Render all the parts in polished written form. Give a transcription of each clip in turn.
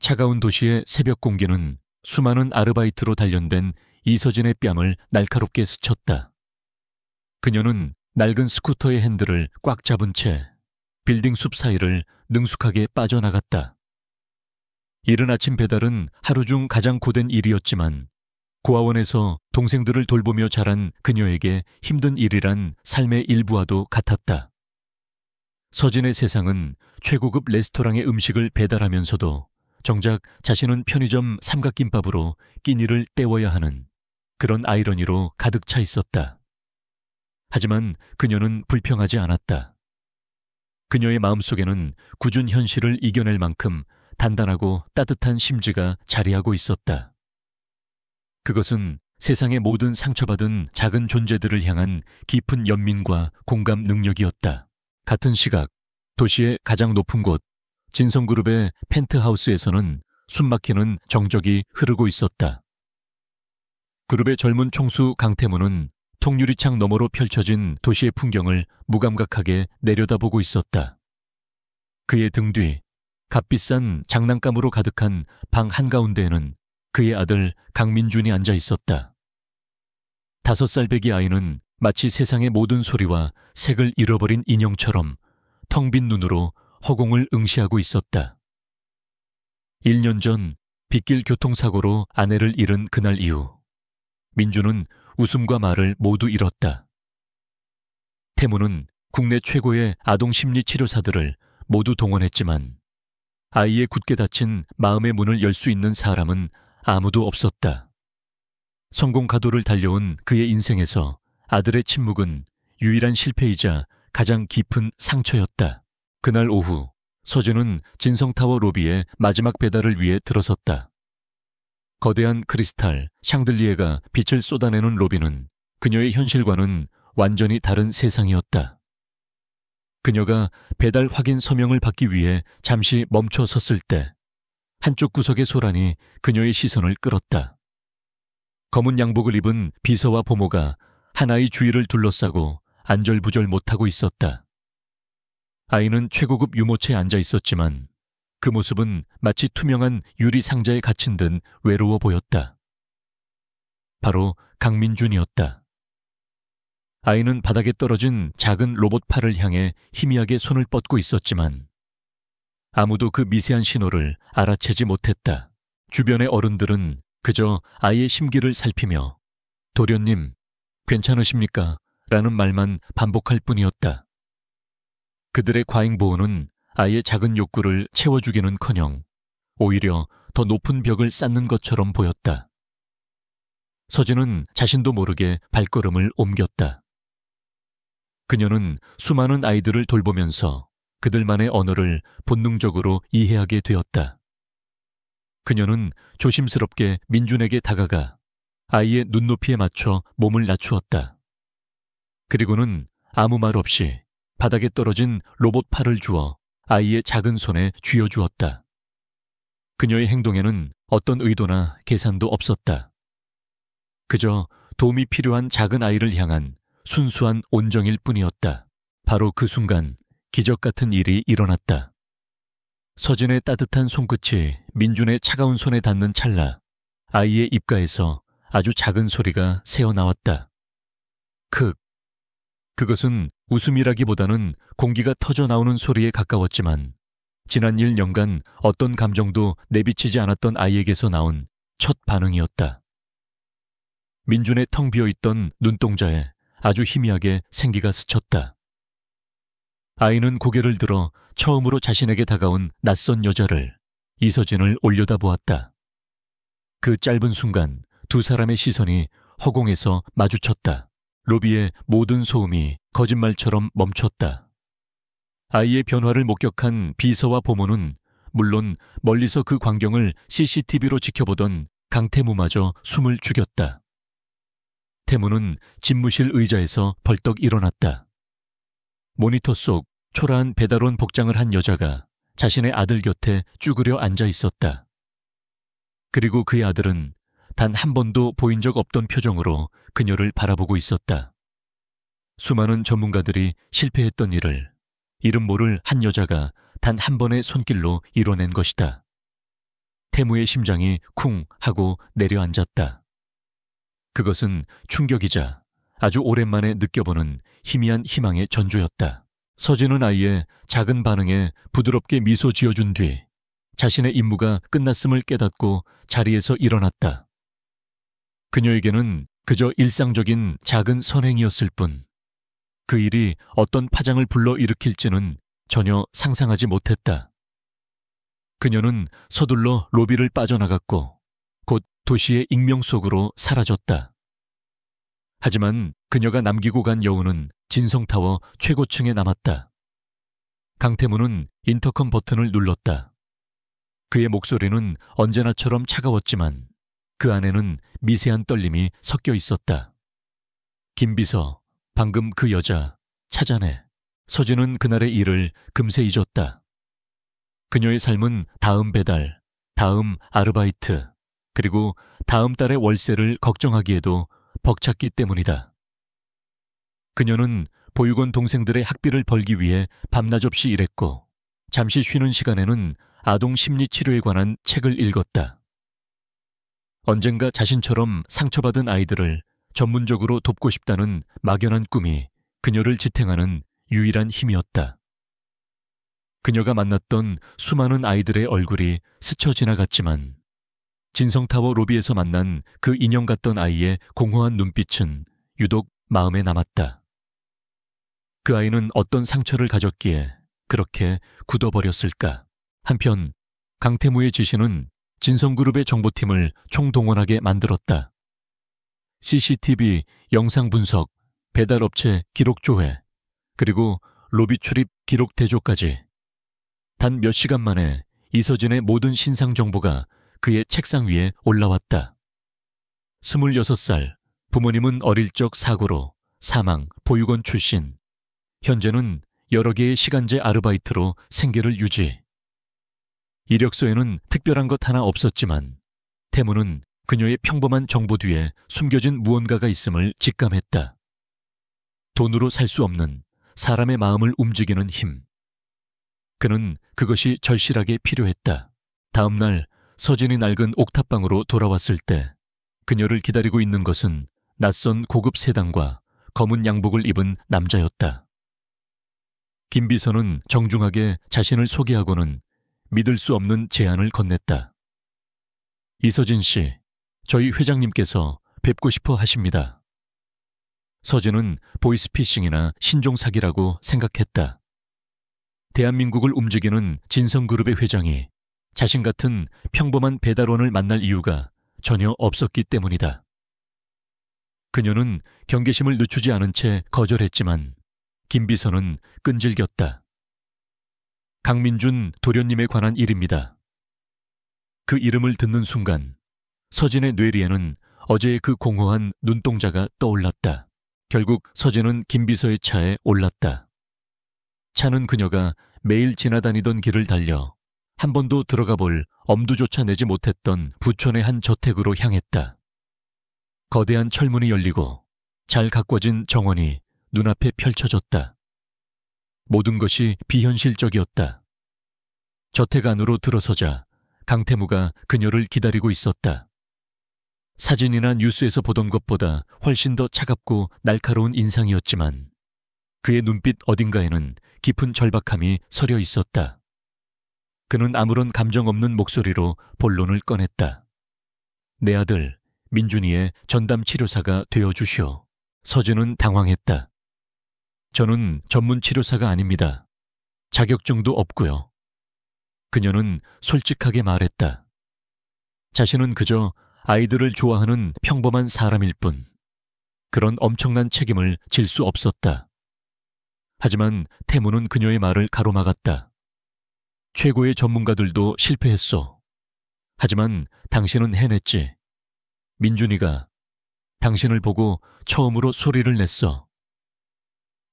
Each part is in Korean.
차가운 도시의 새벽 공기는 수많은 아르바이트로 단련된 이서진의 뺨을 날카롭게 스쳤다. 그녀는 낡은 스쿠터의 핸들을 꽉 잡은 채 빌딩 숲 사이를 능숙하게 빠져나갔다. 이른 아침 배달은 하루 중 가장 고된 일이었지만 고아원에서 동생들을 돌보며 자란 그녀에게 힘든 일이란 삶의 일부와도 같았다. 서진의 세상은 최고급 레스토랑의 음식을 배달하면서도 정작 자신은 편의점 삼각김밥으로 끼니를 때워야 하는 그런 아이러니로 가득 차 있었다. 하지만 그녀는 불평하지 않았다. 그녀의 마음속에는 굳은 현실을 이겨낼 만큼 단단하고 따뜻한 심지가 자리하고 있었다. 그것은 세상의 모든 상처받은 작은 존재들을 향한 깊은 연민과 공감 능력이었다. 같은 시각, 도시의 가장 높은 곳, 진성그룹의 펜트하우스에서는 숨막히는 정적이 흐르고 있었다. 그룹의 젊은 총수 강태무는 통유리창 너머로 펼쳐진 도시의 풍경을 무감각하게 내려다보고 있었다. 그의 등 뒤, 값비싼 장난감으로 가득한 방 한가운데에는 그의 아들 강민준이 앉아 있었다. 5살 배기 아이는 마치 세상의 모든 소리와 색을 잃어버린 인형처럼 텅 빈 눈으로 허공을 응시하고 있었다. 1년 전 빗길 교통사고로 아내를 잃은 그날 이후 민주는 웃음과 말을 모두 잃었다. 태무는 국내 최고의 아동심리치료사들을 모두 동원했지만 아이의 굳게 닫힌 마음의 문을 열 수 있는 사람은 아무도 없었다. 성공 가도를 달려온 그의 인생에서 아들의 침묵은 유일한 실패이자 가장 깊은 상처였다. 그날 오후 서진은 진성타워 로비에 마지막 배달을 위해 들어섰다. 거대한 크리스탈 샹들리에가 빛을 쏟아내는 로비는 그녀의 현실과는 완전히 다른 세상이었다. 그녀가 배달 확인 서명을 받기 위해 잠시 멈춰 섰을 때 한쪽 구석의 소란이 그녀의 시선을 끌었다. 검은 양복을 입은 비서와 보모가 하나의 주위를 둘러싸고 안절부절 못하고 있었다. 아이는 최고급 유모차에 앉아 있었지만 그 모습은 마치 투명한 유리 상자에 갇힌 듯 외로워 보였다. 바로 강민준이었다. 아이는 바닥에 떨어진 작은 로봇 팔을 향해 희미하게 손을 뻗고 있었지만 아무도 그 미세한 신호를 알아채지 못했다. 주변의 어른들은 그저 아이의 심기를 살피며 도련님, 괜찮으십니까? 라는 말만 반복할 뿐이었다. 그들의 과잉보호는 아이의 작은 욕구를 채워주기는커녕 오히려 더 높은 벽을 쌓는 것처럼 보였다. 서진은 자신도 모르게 발걸음을 옮겼다. 그녀는 수많은 아이들을 돌보면서 그들만의 언어를 본능적으로 이해하게 되었다. 그녀는 조심스럽게 민준에게 다가가 아이의 눈높이에 맞춰 몸을 낮추었다. 그리고는 아무 말 없이 바닥에 떨어진 로봇 팔을 주어 아이의 작은 손에 쥐어주었다. 그녀의 행동에는 어떤 의도나 계산도 없었다. 그저 도움이 필요한 작은 아이를 향한 순수한 온정일 뿐이었다. 바로 그 순간 기적 같은 일이 일어났다. 서진의 따뜻한 손끝이 민준의 차가운 손에 닿는 찰나 아이의 입가에서 아주 작은 소리가 새어나왔다. 그것은 웃음이라기보다는 공기가 터져나오는 소리에 가까웠지만 지난 1년간 어떤 감정도 내비치지 않았던 아이에게서 나온 첫 반응이었다. 민준의 텅 비어있던 눈동자에 아주 희미하게 생기가 스쳤다. 아이는 고개를 들어 처음으로 자신에게 다가온 낯선 여자를, 이서진을 올려다보았다. 그 짧은 순간 두 사람의 시선이 허공에서 마주쳤다. 로비의 모든 소음이 거짓말처럼 멈췄다. 아이의 변화를 목격한 비서와 보모는 물론 멀리서 그 광경을 CCTV로 지켜보던 강태무마저 숨을 죽였다. 태무는 집무실 의자에서 벌떡 일어났다. 모니터 속 초라한 배달원 복장을 한 여자가 자신의 아들 곁에 쭈그려 앉아 있었다. 그리고 그의 아들은 단 한 번도 보인 적 없던 표정으로 그녀를 바라보고 있었다. 수많은 전문가들이 실패했던 일을 이름 모를 한 여자가 단 한 번의 손길로 이뤄낸 것이다. 태무의 심장이 쿵 하고 내려앉았다. 그것은 충격이자 아주 오랜만에 느껴보는 희미한 희망의 전조였다. 서진은 아이의 작은 반응에 부드럽게 미소 지어준 뒤 자신의 임무가 끝났음을 깨닫고 자리에서 일어났다. 그녀에게는 그저 일상적인 작은 선행이었을 뿐 그 일이 어떤 파장을 불러일으킬지는 전혀 상상하지 못했다. 그녀는 서둘러 로비를 빠져나갔고 곧 도시의 익명 속으로 사라졌다. 하지만 그녀가 남기고 간 여운은 진성타워 최고층에 남았다. 강태무는 인터컴 버튼을 눌렀다. 그의 목소리는 언제나처럼 차가웠지만 그 안에는 미세한 떨림이 섞여 있었다. 김비서, 방금 그 여자 찾아내. 서진은 그날의 일을 금세 잊었다. 그녀의 삶은 다음 배달, 다음 아르바이트, 그리고 다음 달의 월세를 걱정하기에도 벅찼기 때문이다. 그녀는 보육원 동생들의 학비를 벌기 위해 밤낮 없이 일했고 잠시 쉬는 시간에는 아동 심리 치료에 관한 책을 읽었다. 언젠가 자신처럼 상처받은 아이들을 전문적으로 돕고 싶다는 막연한 꿈이 그녀를 지탱하는 유일한 힘이었다. 그녀가 만났던 수많은 아이들의 얼굴이 스쳐 지나갔지만 진성타워 로비에서 만난 그 인형 같던 아이의 공허한 눈빛은 유독 마음에 남았다. 그 아이는 어떤 상처를 가졌기에 그렇게 굳어버렸을까? 한편 강태무의 지시는 진성그룹의 정보팀을 총동원하게 만들었다. CCTV, 영상 분석, 배달업체 기록 조회, 그리고 로비 출입 기록 대조까지. 단 몇 시간 만에 이서진의 모든 신상 정보가 그의 책상 위에 올라왔다. 26살, 부모님은 어릴 적 사고로 사망, 보육원 출신. 현재는 여러 개의 시간제 아르바이트로 생계를 유지. 이력서에는 특별한 것 하나 없었지만 태무는 그녀의 평범한 정보 뒤에 숨겨진 무언가가 있음을 직감했다. 돈으로 살 수 없는 사람의 마음을 움직이는 힘. 그는 그것이 절실하게 필요했다. 다음 날 서진이 낡은 옥탑방으로 돌아왔을 때 그녀를 기다리고 있는 것은 낯선 고급 세단과 검은 양복을 입은 남자였다. 김비서는 정중하게 자신을 소개하고는 믿을 수 없는 제안을 건넸다. 이서진 씨, 저희 회장님께서 뵙고 싶어 하십니다. 서진은 보이스피싱이나 신종사기라고 생각했다. 대한민국을 움직이는 진성그룹의 회장이 자신 같은 평범한 배달원을 만날 이유가 전혀 없었기 때문이다. 그녀는 경계심을 늦추지 않은 채 거절했지만 김비서는 끈질겼다. 강민준 도련님에 관한 일입니다. 그 이름을 듣는 순간 서진의 뇌리에는 어제의 그 공허한 눈동자가 떠올랐다. 결국 서진은 김비서의 차에 올랐다. 차는 그녀가 매일 지나다니던 길을 달려 한 번도 들어가 볼 엄두조차 내지 못했던 부천의 한 저택으로 향했다. 거대한 철문이 열리고 잘 가꿔진 정원이 눈앞에 펼쳐졌다. 모든 것이 비현실적이었다. 저택 안으로 들어서자 강태무가 그녀를 기다리고 있었다. 사진이나 뉴스에서 보던 것보다 훨씬 더 차갑고 날카로운 인상이었지만 그의 눈빛 어딘가에는 깊은 절박함이 서려 있었다. 그는 아무런 감정 없는 목소리로 본론을 꺼냈다. 내 아들 민준이의 전담 치료사가 되어주시오. 서진은 당황했다. 저는 전문 치료사가 아닙니다. 자격증도 없고요. 그녀는 솔직하게 말했다. 자신은 그저 아이들을 좋아하는 평범한 사람일 뿐 그런 엄청난 책임을 질 수 없었다. 하지만 태무는 그녀의 말을 가로막았다. 최고의 전문가들도 실패했소. 하지만 당신은 해냈지. 민준이가 당신을 보고 처음으로 소리를 냈어.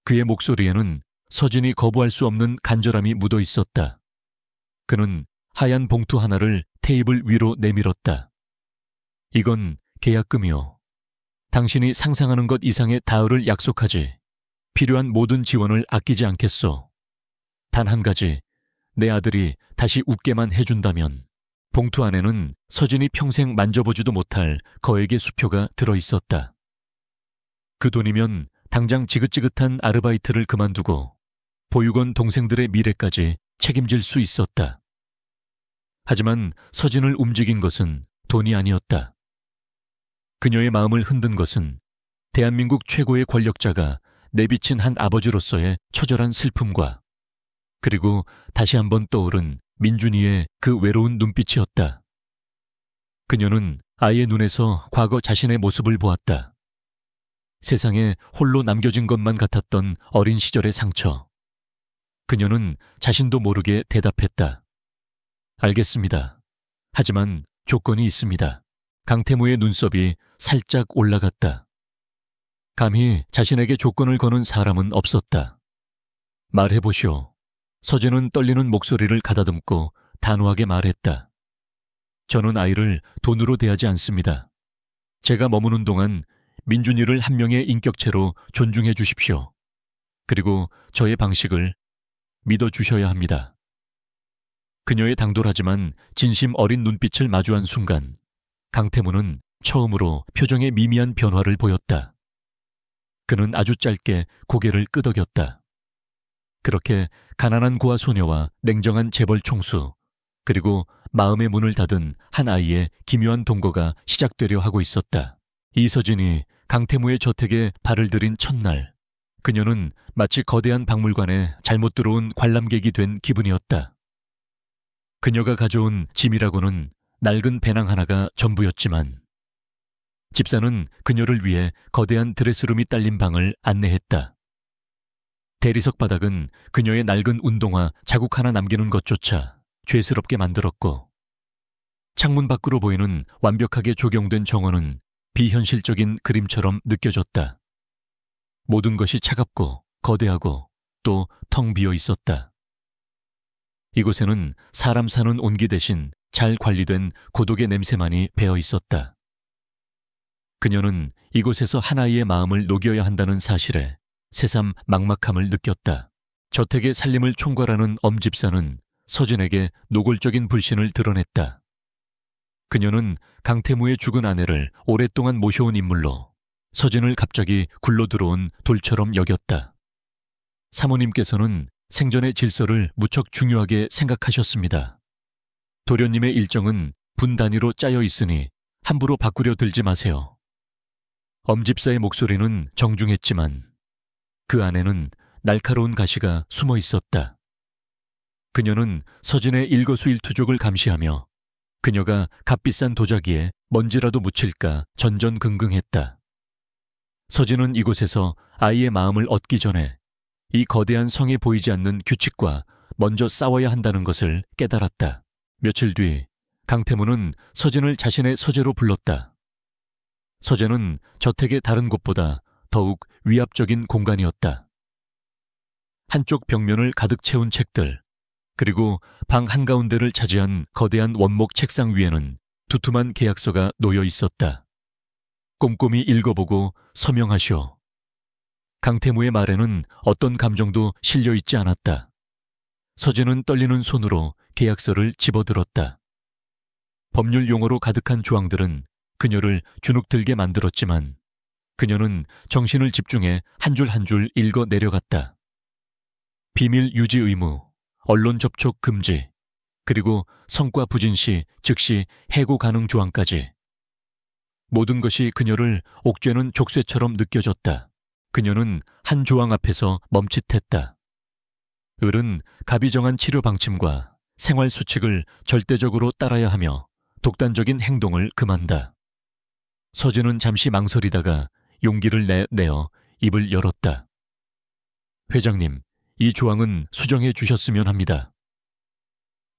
그의 목소리에는 서진이 거부할 수 없는 간절함이 묻어 있었다. 그는 하얀 봉투 하나를 테이블 위로 내밀었다. 이건 계약금이요. 당신이 상상하는 것 이상의 다을을 약속하지. 필요한 모든 지원을 아끼지 않겠소. 단 한 가지, 내 아들이 다시 웃게만 해준다면 봉투 안에는 서진이 평생 만져보지도 못할 거액의 수표가 들어있었다. 그 돈이면 당장 지긋지긋한 아르바이트를 그만두고 보육원 동생들의 미래까지 책임질 수 있었다. 하지만 서진을 움직인 것은 돈이 아니었다. 그녀의 마음을 흔든 것은 대한민국 최고의 권력자가 내비친 한 아버지로서의 처절한 슬픔과 그리고 다시 한번 떠오른 민준이의 그 외로운 눈빛이었다. 그녀는 아이의 눈에서 과거 자신의 모습을 보았다. 세상에 홀로 남겨진 것만 같았던 어린 시절의 상처. 그녀는 자신도 모르게 대답했다. 알겠습니다. 하지만 조건이 있습니다. 강태무의 눈썹이 살짝 올라갔다. 감히 자신에게 조건을 거는 사람은 없었다. 말해보시오. 서진은 떨리는 목소리를 가다듬고 단호하게 말했다. 저는 아이를 돈으로 대하지 않습니다. 제가 머무는 동안 민준이를 한 명의 인격체로 존중해 주십시오. 그리고 저의 방식을 믿어주셔야 합니다. 그녀의 당돌하지만 진심 어린 눈빛을 마주한 순간 강태무는 처음으로 표정에 미미한 변화를 보였다. 그는 아주 짧게 고개를 끄덕였다. 그렇게 가난한 고아 소녀와 냉정한 재벌 총수, 그리고 마음의 문을 닫은 한 아이의 기묘한 동거가 시작되려 하고 있었다. 이서진이 강태무의 저택에 발을 들인 첫날, 그녀는 마치 거대한 박물관에 잘못 들어온 관람객이 된 기분이었다. 그녀가 가져온 짐이라고는 낡은 배낭 하나가 전부였지만 집사는 그녀를 위해 거대한 드레스룸이 딸린 방을 안내했다. 대리석 바닥은 그녀의 낡은 운동화 자국 하나 남기는 것조차 죄스럽게 만들었고 창문 밖으로 보이는 완벽하게 조경된 정원은 비현실적인 그림처럼 느껴졌다. 모든 것이 차갑고 거대하고 또 텅 비어 있었다. 이곳에는 사람 사는 온기 대신 잘 관리된 고독의 냄새만이 배어 있었다. 그녀는 이곳에서 한 아이의 마음을 녹여야 한다는 사실에 새삼 막막함을 느꼈다. 저택의 살림을 총괄하는 엄집사는 서진에게 노골적인 불신을 드러냈다. 그녀는 강태무의 죽은 아내를 오랫동안 모셔온 인물로 서진을 갑자기 굴러들어온 돌처럼 여겼다. 사모님께서는 생전의 질서를 무척 중요하게 생각하셨습니다. 도련님의 일정은 분 단위로 짜여 있으니 함부로 바꾸려 들지 마세요. 엄집사의 목소리는 정중했지만 그 안에는 날카로운 가시가 숨어 있었다. 그녀는 서진의 일거수일투족을 감시하며 그녀가 값비싼 도자기에 먼지라도 묻힐까 전전긍긍했다. 서진은 이곳에서 아이의 마음을 얻기 전에 이 거대한 성에 보이지 않는 규칙과 먼저 싸워야 한다는 것을 깨달았다. 며칠 뒤 강태무는 서진을 자신의 서재로 불렀다. 서재는 저택의 다른 곳보다 더욱 위압적인 공간이었다. 한쪽 벽면을 가득 채운 책들, 그리고 방 한가운데를 차지한 거대한 원목 책상 위에는 두툼한 계약서가 놓여 있었다. 꼼꼼히 읽어보고 서명하시오. 강태무의 말에는 어떤 감정도 실려 있지 않았다. 서진은 떨리는 손으로 계약서를 집어들었다. 법률 용어로 가득한 조항들은 그녀를 주눅들게 만들었지만 그녀는 정신을 집중해 한 줄 한 줄 읽어 내려갔다. 비밀 유지 의무, 언론 접촉 금지, 그리고 성과 부진 시 즉시 해고 가능 조항까지. 모든 것이 그녀를 옥죄는 족쇄처럼 느껴졌다. 그녀는 한 조항 앞에서 멈칫했다. 을은 갑이 정한 치료 방침과 생활 수칙을 절대적으로 따라야 하며 독단적인 행동을 금한다. 서진은 잠시 망설이다가 용기를 내어 입을 열었다. 회장님, 이 조항은 수정해 주셨으면 합니다.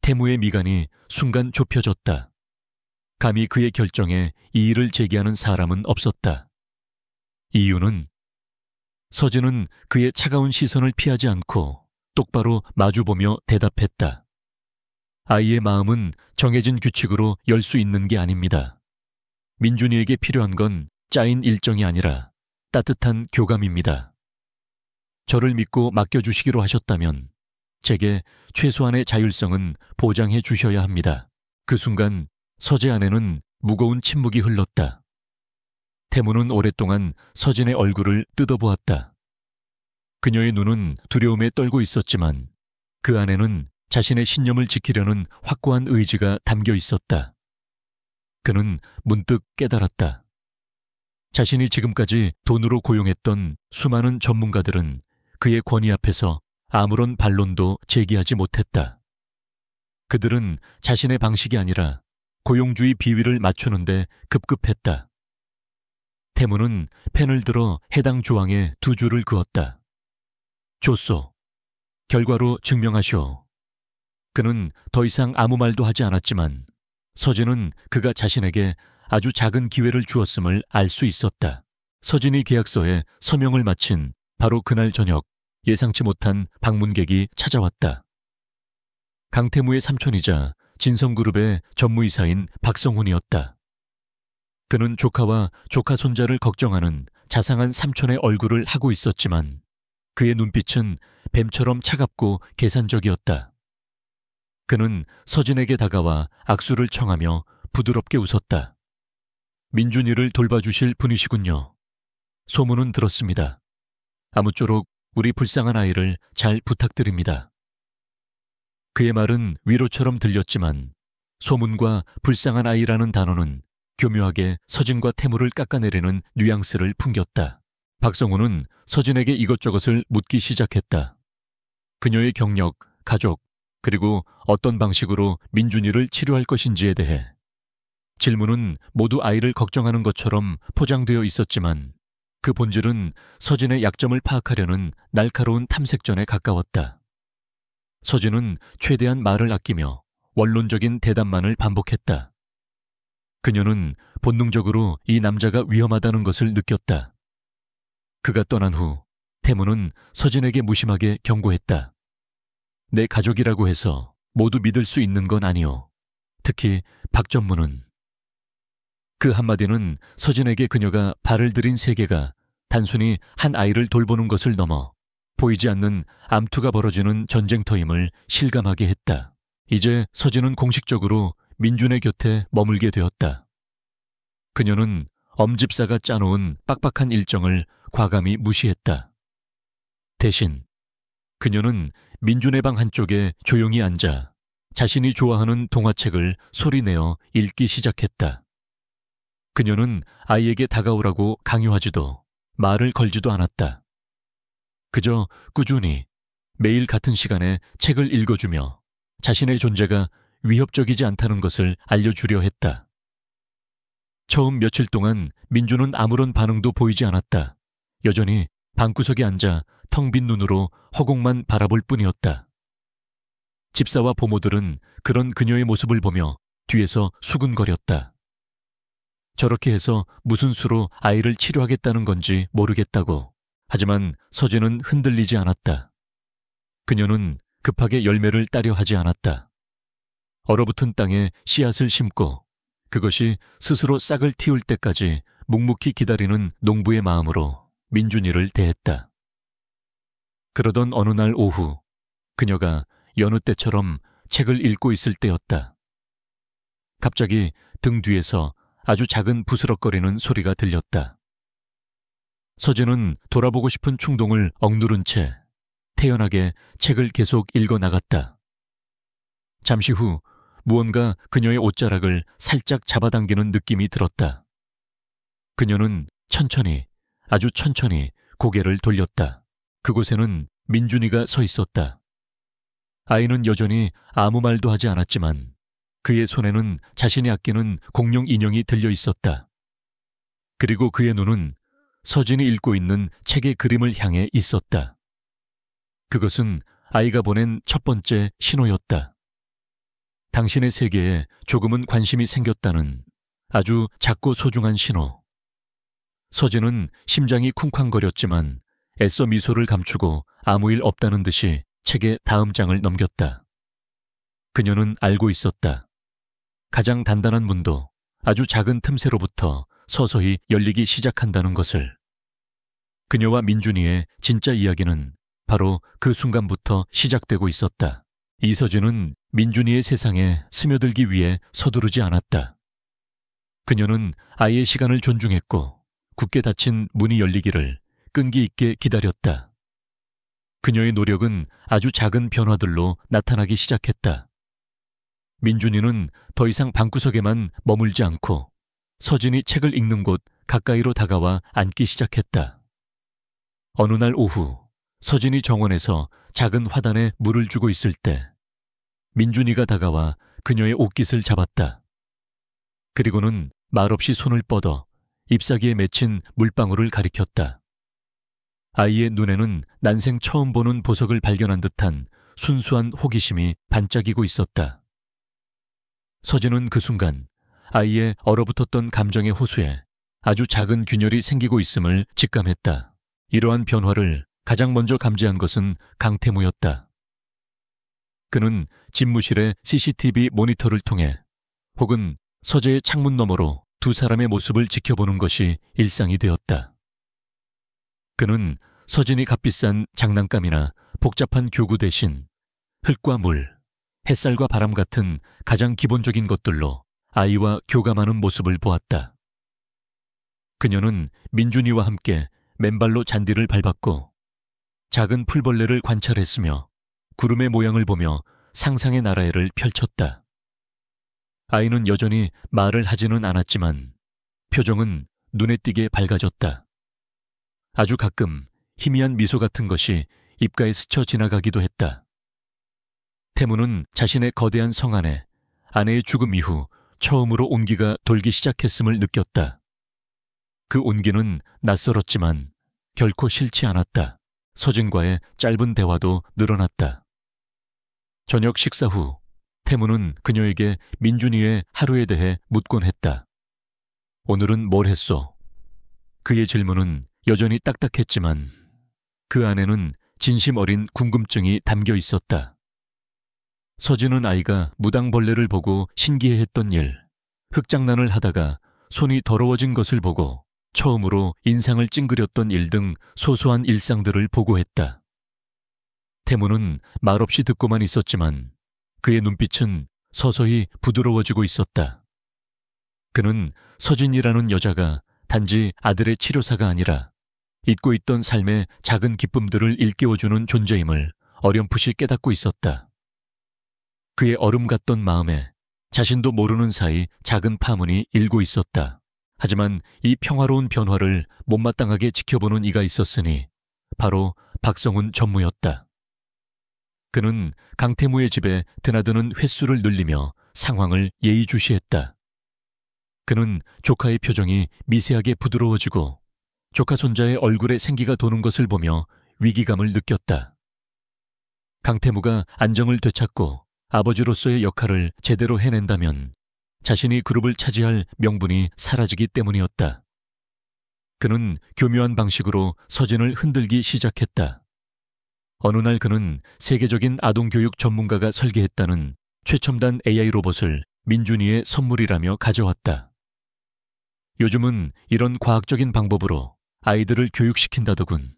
태무의 미간이 순간 좁혀졌다. 감히 그의 결정에 이의를 제기하는 사람은 없었다. 이유는 서진은 그의 차가운 시선을 피하지 않고 똑바로 마주보며 대답했다. 아이의 마음은 정해진 규칙으로 열 수 있는 게 아닙니다. 민준이에게 필요한 건 짜인 일정이 아니라 따뜻한 교감입니다. 저를 믿고 맡겨주시기로 하셨다면 제게 최소한의 자율성은 보장해 주셔야 합니다. 그 순간 서재 안에는 무거운 침묵이 흘렀다. 태무는 오랫동안 서진의 얼굴을 뜯어보았다. 그녀의 눈은 두려움에 떨고 있었지만 그 안에는 자신의 신념을 지키려는 확고한 의지가 담겨 있었다. 그는 문득 깨달았다. 자신이 지금까지 돈으로 고용했던 수많은 전문가들은 그의 권위 앞에서 아무런 반론도 제기하지 못했다. 그들은 자신의 방식이 아니라 고용주의 비위를 맞추는데 급급했다. 태무는 펜을 들어 해당 조항에 두 줄을 그었다. 좋소. 결과로 증명하시오. 그는 더 이상 아무 말도 하지 않았지만 서진은 그가 자신에게 아주 작은 기회를 주었음을 알 수 있었다. 서진이 계약서에 서명을 마친 바로 그날 저녁 예상치 못한 방문객이 찾아왔다. 강태무의 삼촌이자 진성그룹의 전무이사인 박성훈이었다. 그는 조카와 조카 손자를 걱정하는 자상한 삼촌의 얼굴을 하고 있었지만 그의 눈빛은 뱀처럼 차갑고 계산적이었다. 그는 서진에게 다가와 악수를 청하며 부드럽게 웃었다. 민준이를 돌봐주실 분이시군요. 소문은 들었습니다. 아무쪼록 우리 불쌍한 아이를 잘 부탁드립니다. 그의 말은 위로처럼 들렸지만 소문과 불쌍한 아이라는 단어는 교묘하게 서진과 태무를 깎아내리는 뉘앙스를 풍겼다. 박성훈은 서진에게 이것저것을 묻기 시작했다. 그녀의 경력, 가족, 그리고 어떤 방식으로 민준이를 치료할 것인지에 대해. 질문은 모두 아이를 걱정하는 것처럼 포장되어 있었지만 그 본질은 서진의 약점을 파악하려는 날카로운 탐색전에 가까웠다. 서진은 최대한 말을 아끼며 원론적인 대답만을 반복했다. 그녀는 본능적으로 이 남자가 위험하다는 것을 느꼈다. 그가 떠난 후 태무는 서진에게 무심하게 경고했다. 내 가족이라고 해서 모두 믿을 수 있는 건 아니오. 특히 박전무는. 그 한마디는 서진에게 그녀가 발을 들인 세계가 단순히 한 아이를 돌보는 것을 넘어 보이지 않는 암투가 벌어지는 전쟁터임을 실감하게 했다. 이제 서진은 공식적으로 민준의 곁에 머물게 되었다. 그녀는 엄집사가 짜놓은 빡빡한 일정을 과감히 무시했다. 대신 그녀는 민준의 방 한쪽에 조용히 앉아 자신이 좋아하는 동화책을 소리내어 읽기 시작했다. 그녀는 아이에게 다가오라고 강요하지도 말을 걸지도 않았다. 그저 꾸준히 매일 같은 시간에 책을 읽어주며 자신의 존재가 위협적이지 않다는 것을 알려주려 했다. 처음 며칠 동안 민준은 아무런 반응도 보이지 않았다. 여전히 방구석에 앉아 텅 빈 눈으로 허공만 바라볼 뿐이었다. 집사와 보모들은 그런 그녀의 모습을 보며 뒤에서 수군거렸다. 저렇게 해서 무슨 수로 아이를 치료하겠다는 건지 모르겠다고. 하지만 서진은 흔들리지 않았다. 그녀는 급하게 열매를 따려 하지 않았다. 얼어붙은 땅에 씨앗을 심고 그것이 스스로 싹을 틔울 때까지 묵묵히 기다리는 농부의 마음으로 민준이를 대했다. 그러던 어느 날 오후 그녀가 여느 때처럼 책을 읽고 있을 때였다. 갑자기 등 뒤에서 아주 작은 부스럭거리는 소리가 들렸다. 서진은 돌아보고 싶은 충동을 억누른 채 태연하게 책을 계속 읽어나갔다. 잠시 후 무언가 그녀의 옷자락을 살짝 잡아당기는 느낌이 들었다. 그녀는 천천히, 아주 천천히 고개를 돌렸다. 그곳에는 민준이가 서 있었다. 아이는 여전히 아무 말도 하지 않았지만 그의 손에는 자신이 아끼는 공룡 인형이 들려 있었다. 그리고 그의 눈은 서진이 읽고 있는 책의 그림을 향해 있었다. 그것은 아이가 보낸 첫 번째 신호였다. 당신의 세계에 조금은 관심이 생겼다는 아주 작고 소중한 신호. 서진은 심장이 쿵쾅거렸지만 애써 미소를 감추고 아무 일 없다는 듯이 책의 다음 장을 넘겼다. 그녀는 알고 있었다. 가장 단단한 문도 아주 작은 틈새로부터 서서히 열리기 시작한다는 것을. 그녀와 민준이의 진짜 이야기는 바로 그 순간부터 시작되고 있었다. 이서진은 민준이의 세상에 스며들기 위해 서두르지 않았다. 그녀는 아이의 시간을 존중했고 굳게 닫힌 문이 열리기를 끈기 있게 기다렸다. 그녀의 노력은 아주 작은 변화들로 나타나기 시작했다. 민준이는 더 이상 방구석에만 머물지 않고 서진이 책을 읽는 곳 가까이로 다가와 앉기 시작했다. 어느 날 오후 서진이 정원에서 작은 화단에 물을 주고 있을 때 민준이가 다가와 그녀의 옷깃을 잡았다. 그리고는 말없이 손을 뻗어 잎사귀에 맺힌 물방울을 가리켰다. 아이의 눈에는 난생 처음 보는 보석을 발견한 듯한 순수한 호기심이 반짝이고 있었다. 서진은 그 순간 아이의 얼어붙었던 감정의 호수에 아주 작은 균열이 생기고 있음을 직감했다. 이러한 변화를 가장 먼저 감지한 것은 강태무였다. 그는 집무실의 CCTV 모니터를 통해 혹은 서재의 창문 너머로 두 사람의 모습을 지켜보는 것이 일상이 되었다. 그는 서진이 값비싼 장난감이나 복잡한 교구 대신 흙과 물, 햇살과 바람 같은 가장 기본적인 것들로 아이와 교감하는 모습을 보았다. 그녀는 민준이와 함께 맨발로 잔디를 밟았고 작은 풀벌레를 관찰했으며 구름의 모양을 보며 상상의 나라에를 펼쳤다. 아이는 여전히 말을 하지는 않았지만 표정은 눈에 띄게 밝아졌다. 아주 가끔 희미한 미소 같은 것이 입가에 스쳐 지나가기도 했다. 태무는 자신의 거대한 성 안에 아내의 죽음 이후 처음으로 온기가 돌기 시작했음을 느꼈다. 그 온기는 낯설었지만 결코 싫지 않았다. 서진과의 짧은 대화도 늘어났다. 저녁 식사 후 태무는 그녀에게 민준이의 하루에 대해 묻곤 했다. 오늘은 뭘 했소? 그의 질문은 여전히 딱딱했지만 그 안에는 진심 어린 궁금증이 담겨 있었다. 서진은 아이가 무당벌레를 보고 신기해했던 일, 흙장난을 하다가 손이 더러워진 것을 보고 처음으로 인상을 찡그렸던 일 등 소소한 일상들을 보고했다. 태무는 말없이 듣고만 있었지만 그의 눈빛은 서서히 부드러워지고 있었다. 그는 서진이라는 여자가 단지 아들의 치료사가 아니라 잊고 있던 삶의 작은 기쁨들을 일깨워주는 존재임을 어렴풋이 깨닫고 있었다. 그의 얼음 같던 마음에 자신도 모르는 사이 작은 파문이 일고 있었다. 하지만 이 평화로운 변화를 못마땅하게 지켜보는 이가 있었으니 바로 박성훈 전무였다. 그는 강태무의 집에 드나드는 횟수를 늘리며 상황을 예의주시했다. 그는 조카의 표정이 미세하게 부드러워지고 조카 손자의 얼굴에 생기가 도는 것을 보며 위기감을 느꼈다. 강태무가 안정을 되찾고 아버지로서의 역할을 제대로 해낸다면 자신이 그룹을 차지할 명분이 사라지기 때문이었다. 그는 교묘한 방식으로 서진을 흔들기 시작했다. 어느 날 그는 세계적인 아동교육 전문가가 설계했다는 최첨단 AI 로봇을 민준이의 선물이라며 가져왔다. 요즘은 이런 과학적인 방법으로 아이들을 교육시킨다더군.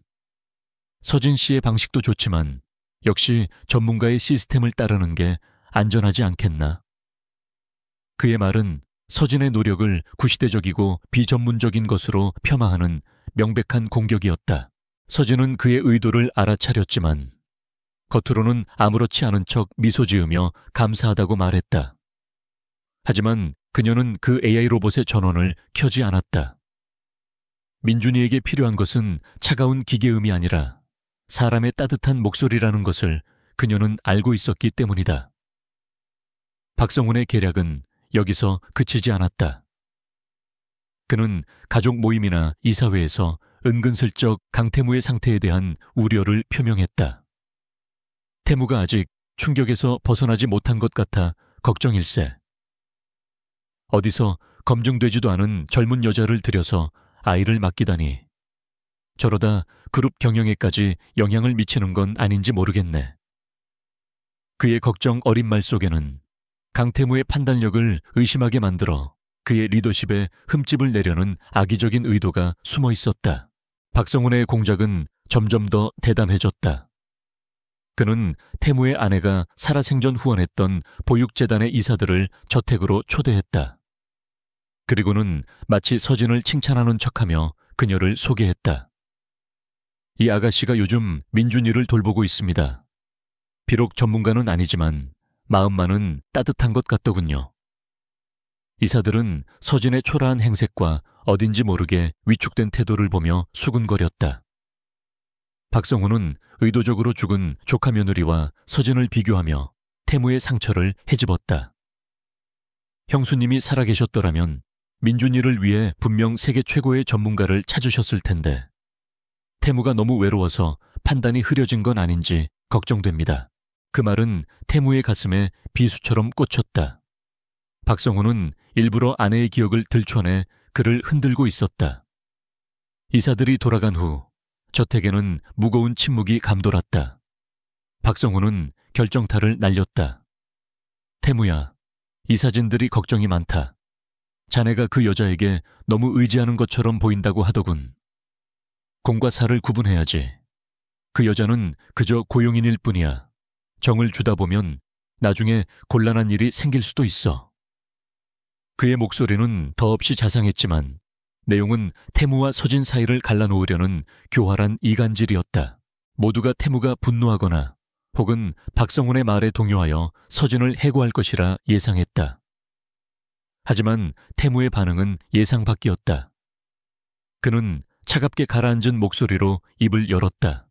서진 씨의 방식도 좋지만 역시 전문가의 시스템을 따르는 게 안전하지 않겠나? 그의 말은 서진의 노력을 구시대적이고 비전문적인 것으로 폄하하는 명백한 공격이었다. 서진은 그의 의도를 알아차렸지만 겉으로는 아무렇지 않은 척 미소 지으며 감사하다고 말했다. 하지만 그녀는 그 AI 로봇의 전원을 켜지 않았다. 민준이에게 필요한 것은 차가운 기계음이 아니라 사람의 따뜻한 목소리라는 것을 그녀는 알고 있었기 때문이다. 박성훈의 계략은 여기서 그치지 않았다. 그는 가족 모임이나 이사회에서 은근슬쩍 강태무의 상태에 대한 우려를 표명했다. 태무가 아직 충격에서 벗어나지 못한 것 같아 걱정일세. 어디서 검증되지도 않은 젊은 여자를 들여서 아이를 맡기다니. 저러다 그룹 경영에까지 영향을 미치는 건 아닌지 모르겠네. 그의 걱정 어린 말 속에는 강태무의 판단력을 의심하게 만들어 그의 리더십에 흠집을 내려는 악의적인 의도가 숨어 있었다. 박성훈의 공작은 점점 더 대담해졌다. 그는 태무의 아내가 살아생전 후원했던 보육재단의 이사들을 저택으로 초대했다. 그리고는 마치 서진을 칭찬하는 척하며 그녀를 소개했다. 이 아가씨가 요즘 민준이를 돌보고 있습니다. 비록 전문가는 아니지만 마음만은 따뜻한 것 같더군요. 이사들은 서진의 초라한 행색과 어딘지 모르게 위축된 태도를 보며 수군거렸다. 박성훈은 의도적으로 죽은 조카 며느리와 서진을 비교하며 태무의 상처를 헤집었다. 형수님이 살아계셨더라면 민준이를 위해 분명 세계 최고의 전문가를 찾으셨을 텐데 태무가 너무 외로워서 판단이 흐려진 건 아닌지 걱정됩니다. 그 말은 태무의 가슴에 비수처럼 꽂혔다. 박성훈은 일부러 아내의 기억을 들춰내 그를 흔들고 있었다. 이사들이 돌아간 후 저택에는 무거운 침묵이 감돌았다. 박성훈은 결정타를 날렸다. 태무야, 이 사진들이 걱정이 많다. 자네가 그 여자에게 너무 의지하는 것처럼 보인다고 하더군. 공과 사를 구분해야지. 그 여자는 그저 고용인일 뿐이야. 정을 주다 보면 나중에 곤란한 일이 생길 수도 있어. 그의 목소리는 더없이 자상했지만 내용은 태무와 서진 사이를 갈라놓으려는 교활한 이간질이었다. 모두가 태무가 분노하거나 혹은 박성훈의 말에 동요하여 서진을 해고할 것이라 예상했다. 하지만 태무의 반응은 예상 밖이었다. 그는 차갑게 가라앉은 목소리로 입을 열었다.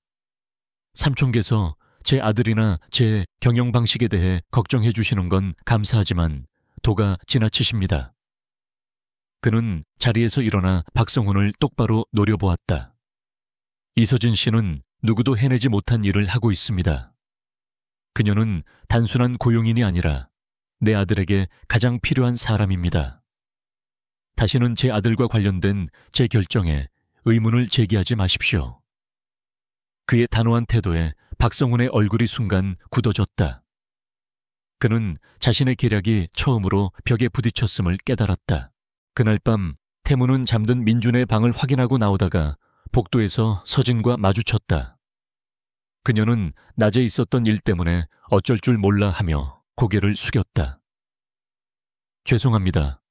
삼촌께서 제 아들이나 제 경영 방식에 대해 걱정해 주시는 건 감사하지만 도가 지나치십니다. 그는 자리에서 일어나 박성훈을 똑바로 노려보았다. 이서진 씨는 누구도 해내지 못한 일을 하고 있습니다. 그녀는 단순한 고용인이 아니라 내 아들에게 가장 필요한 사람입니다. 다시는 제 아들과 관련된 제 결정에 의문을 제기하지 마십시오. 그의 단호한 태도에 박성훈의 얼굴이 순간 굳어졌다. 그는 자신의 계략이 처음으로 벽에 부딪혔음을 깨달았다. 그날 밤 태무는 잠든 민준의 방을 확인하고 나오다가 복도에서 서진과 마주쳤다. 그녀는 낮에 있었던 일 때문에 어쩔 줄 몰라 하며 고개를 숙였다. 죄송합니다.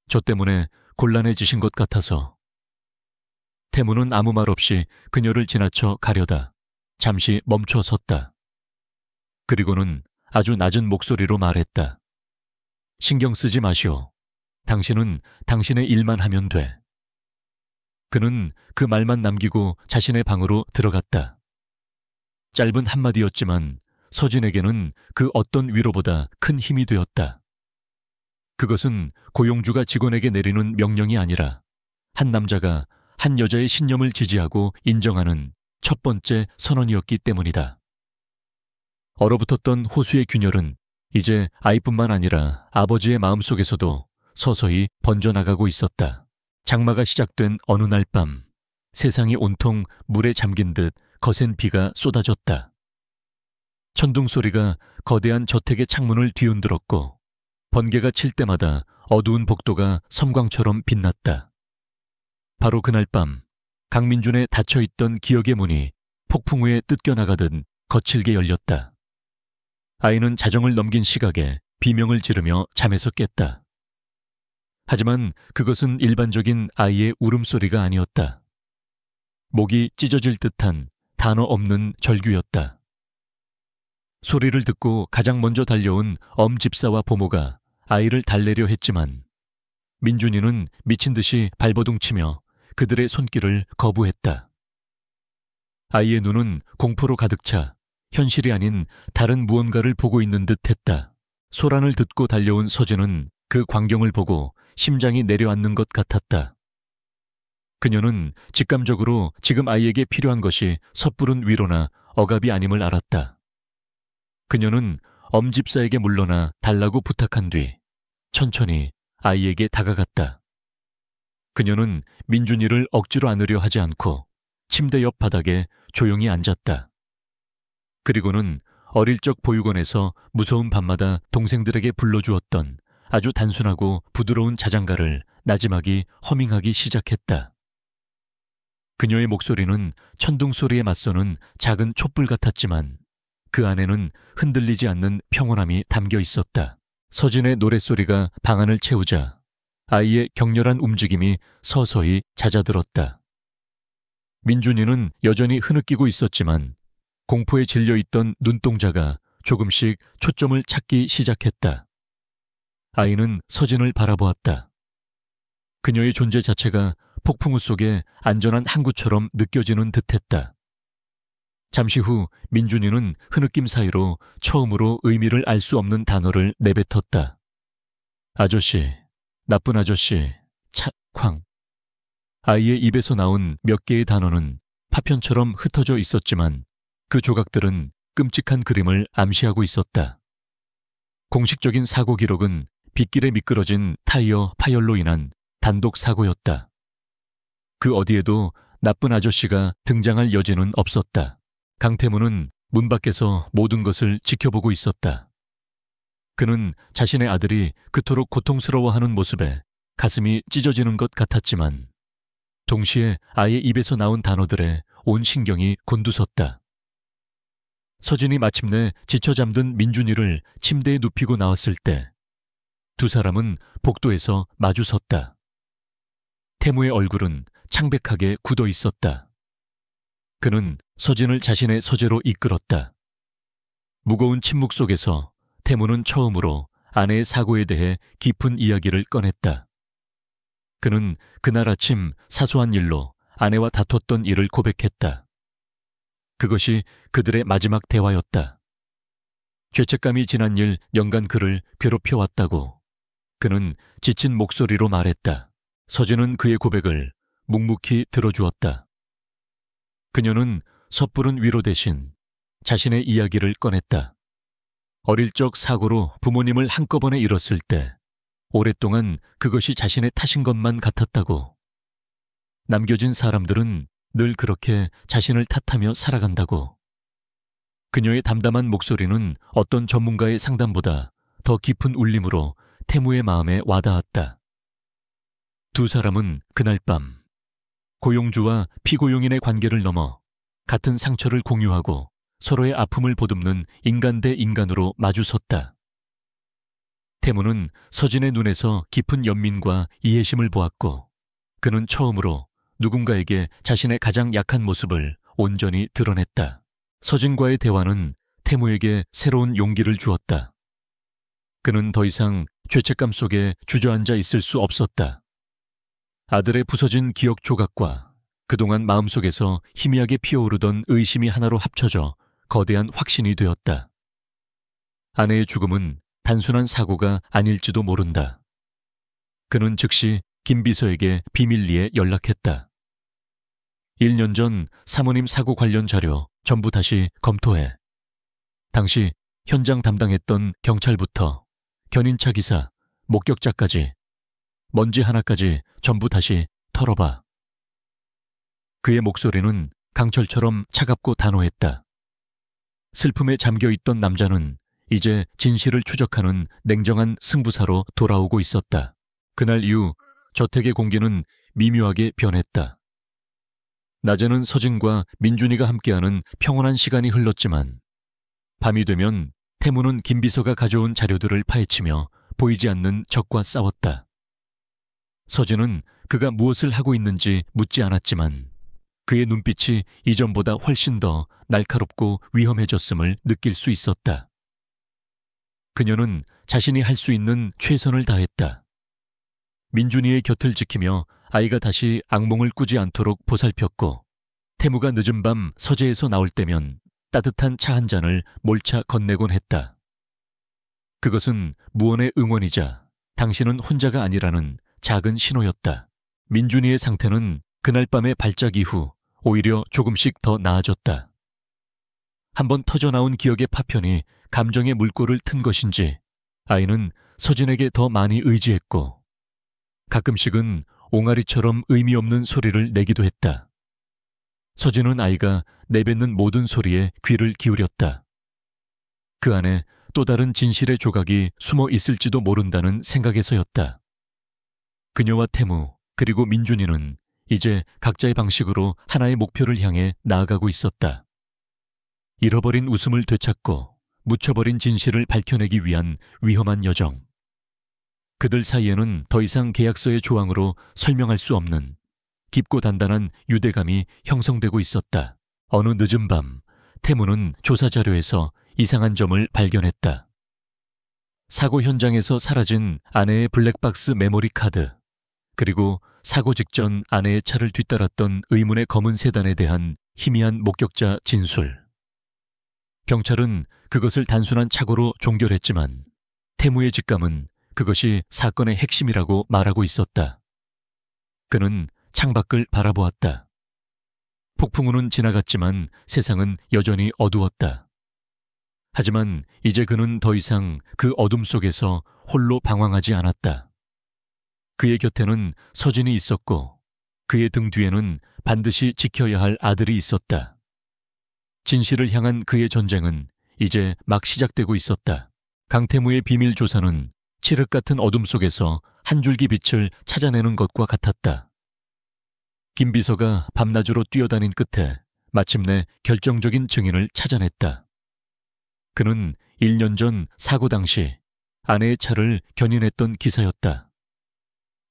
저 때문에 곤란해지신 것 같아서. 태무는 아무 말 없이 그녀를 지나쳐 가려다 잠시 멈춰 섰다. 그리고는 아주 낮은 목소리로 말했다. 신경 쓰지 마시오. 당신은 당신의 일만 하면 돼. 그는 그 말만 남기고 자신의 방으로 들어갔다. 짧은 한마디였지만 서진에게는 그 어떤 위로보다 큰 힘이 되었다. 그것은 고용주가 직원에게 내리는 명령이 아니라 한 남자가 한 여자의 신념을 지지하고 인정하는 첫 번째 선언이었기 때문이다. 얼어붙었던 호수의 균열은 이제 아이뿐만 아니라 아버지의 마음속에서도 서서히 번져나가고 있었다. 장마가 시작된 어느 날 밤, 세상이 온통 물에 잠긴 듯 거센 비가 쏟아졌다. 천둥 소리가 거대한 저택의 창문을 뒤흔들었고 번개가 칠 때마다 어두운 복도가 섬광처럼 빛났다. 바로 그날 밤 강민준의 닫혀있던 기억의 문이 폭풍 후에 뜯겨나가듯 거칠게 열렸다. 아이는 자정을 넘긴 시각에 비명을 지르며 잠에서 깼다. 하지만 그것은 일반적인 아이의 울음소리가 아니었다. 목이 찢어질 듯한 단어 없는 절규였다. 소리를 듣고 가장 먼저 달려온 엄집사와 보모가 아이를 달래려 했지만 민준이는 미친 듯이 발버둥치며 그들의 손길을 거부했다. 아이의 눈은 공포로 가득 차 현실이 아닌 다른 무언가를 보고 있는 듯 했다. 소란을 듣고 달려온 서진은 그 광경을 보고 심장이 내려앉는 것 같았다. 그녀는 직감적으로 지금 아이에게 필요한 것이 섣부른 위로나 억압이 아님을 알았다. 그녀는 엄집사에게 물러나 달라고 부탁한 뒤 천천히 아이에게 다가갔다. 그녀는 민준이를 억지로 안으려 하지 않고 침대 옆 바닥에 조용히 앉았다. 그리고는 어릴 적 보육원에서 무서운 밤마다 동생들에게 불러주었던 아주 단순하고 부드러운 자장가를 나지막이 허밍하기 시작했다. 그녀의 목소리는 천둥 소리에 맞서는 작은 촛불 같았지만 그 안에는 흔들리지 않는 평온함이 담겨 있었다. 서진의 노랫소리가 방안을 채우자 아이의 격렬한 움직임이 서서히 잦아들었다. 민준이는 여전히 흐느끼고 있었지만 공포에 질려있던 눈동자가 조금씩 초점을 찾기 시작했다. 아이는 서진을 바라보았다. 그녀의 존재 자체가 폭풍우 속에 안전한 항구처럼 느껴지는 듯했다. 잠시 후 민준이는 흐느낌 사이로 처음으로 의미를 알 수 없는 단어를 내뱉었다. 아저씨, 나쁜 아저씨, 쾅. 아이의 입에서 나온 몇 개의 단어는 파편처럼 흩어져 있었지만 그 조각들은 끔찍한 그림을 암시하고 있었다. 공식적인 사고 기록은 빗길에 미끄러진 타이어 파열로 인한 단독 사고였다. 그 어디에도 나쁜 아저씨가 등장할 여지는 없었다. 강태무는 문 밖에서 모든 것을 지켜보고 있었다. 그는 자신의 아들이 그토록 고통스러워하는 모습에 가슴이 찢어지는 것 같았지만 동시에 아이의 입에서 나온 단어들에 온 신경이 곤두섰다. 서진이 마침내 지쳐 잠든 민준이를 침대에 눕히고 나왔을 때 두 사람은 복도에서 마주 섰다. 태무의 얼굴은 창백하게 굳어 있었다. 그는 서진을 자신의 서재로 이끌었다. 무거운 침묵 속에서 태무는 처음으로 아내의 사고에 대해 깊은 이야기를 꺼냈다. 그는 그날 아침 사소한 일로 아내와 다퉜던 일을 고백했다. 그것이 그들의 마지막 대화였다. 죄책감이 지난 일 연간 그를 괴롭혀왔다고 그는 지친 목소리로 말했다. 서진은 그의 고백을 묵묵히 들어주었다. 그녀는 섣부른 위로 대신 자신의 이야기를 꺼냈다. 어릴 적 사고로 부모님을 한꺼번에 잃었을 때 오랫동안 그것이 자신의 탓인 것만 같았다고. 남겨진 사람들은 늘 그렇게 자신을 탓하며 살아간다고. 그녀의 담담한 목소리는 어떤 전문가의 상담보다 더 깊은 울림으로 태무의 마음에 와닿았다. 두 사람은 그날 밤 고용주와 피고용인의 관계를 넘어 같은 상처를 공유하고 서로의 아픔을 보듬는 인간 대 인간으로 마주섰다. 태무는 서진의 눈에서 깊은 연민과 이해심을 보았고 그는 처음으로 누군가에게 자신의 가장 약한 모습을 온전히 드러냈다. 서진과의 대화는 태무에게 새로운 용기를 주었다. 그는 더 이상 죄책감 속에 주저앉아 있을 수 없었다. 아들의 부서진 기억 조각과 그동안 마음속에서 희미하게 피어오르던 의심이 하나로 합쳐져 거대한 확신이 되었다. 아내의 죽음은 단순한 사고가 아닐지도 모른다. 그는 즉시 김 비서에게 비밀리에 연락했다. 1년 전 사모님 사고 관련 자료 전부 다시 검토해. 당시 현장 담당했던 경찰부터 견인차 기사, 목격자까지 먼지 하나까지 전부 다시 털어봐. 그의 목소리는 강철처럼 차갑고 단호했다. 슬픔에 잠겨있던 남자는 이제 진실을 추적하는 냉정한 승부사로 돌아오고 있었다. 그날 이후 저택의 공기는 미묘하게 변했다. 낮에는 서진과 민준이가 함께하는 평온한 시간이 흘렀지만 밤이 되면 태무는 김 비서가 가져온 자료들을 파헤치며 보이지 않는 적과 싸웠다. 서진은 그가 무엇을 하고 있는지 묻지 않았지만 그의 눈빛이 이전보다 훨씬 더 날카롭고 위험해졌음을 느낄 수 있었다. 그녀는 자신이 할 수 있는 최선을 다했다. 민준이의 곁을 지키며 아이가 다시 악몽을 꾸지 않도록 보살폈고 태무가 늦은 밤 서재에서 나올 때면 따뜻한 차 한 잔을 몰차 건네곤 했다. 그것은 무언의 응원이자 당신은 혼자가 아니라는 작은 신호였다. 민준이의 상태는 그날 밤의 발작 이후 오히려 조금씩 더 나아졌다. 한번 터져나온 기억의 파편이 감정의 물꼬를 튼 것인지 아이는 서진에게 더 많이 의지했고 가끔씩은 옹알이처럼 의미 없는 소리를 내기도 했다. 서진은 아이가 내뱉는 모든 소리에 귀를 기울였다. 그 안에 또 다른 진실의 조각이 숨어 있을지도 모른다는 생각에서였다. 그녀와 태무 그리고 민준이는 이제 각자의 방식으로 하나의 목표를 향해 나아가고 있었다. 잃어버린 웃음을 되찾고 묻혀버린 진실을 밝혀내기 위한 위험한 여정. 그들 사이에는 더 이상 계약서의 조항으로 설명할 수 없는 깊고 단단한 유대감이 형성되고 있었다. 어느 늦은 밤, 태무는 조사 자료에서 이상한 점을 발견했다. 사고 현장에서 사라진 아내의 블랙박스 메모리 카드, 그리고 사고 직전 아내의 차를 뒤따랐던 의문의 검은 세단에 대한 희미한 목격자 진술. 경찰은 그것을 단순한 착오로 종결했지만 태무의 직감은 그것이 사건의 핵심이라고 말하고 있었다. 그는 창밖을 바라보았다. 폭풍우는 지나갔지만 세상은 여전히 어두웠다. 하지만 이제 그는 더 이상 그 어둠 속에서 홀로 방황하지 않았다. 그의 곁에는 서진이 있었고 그의 등 뒤에는 반드시 지켜야 할 아들이 있었다. 진실을 향한 그의 전쟁은 이제 막 시작되고 있었다. 강태무의 비밀 조사는 칠흑 같은 어둠 속에서 한 줄기 빛을 찾아내는 것과 같았다. 김 비서가 밤낮으로 뛰어다닌 끝에 마침내 결정적인 증인을 찾아냈다. 그는 1년 전 사고 당시 아내의 차를 견인했던 기사였다.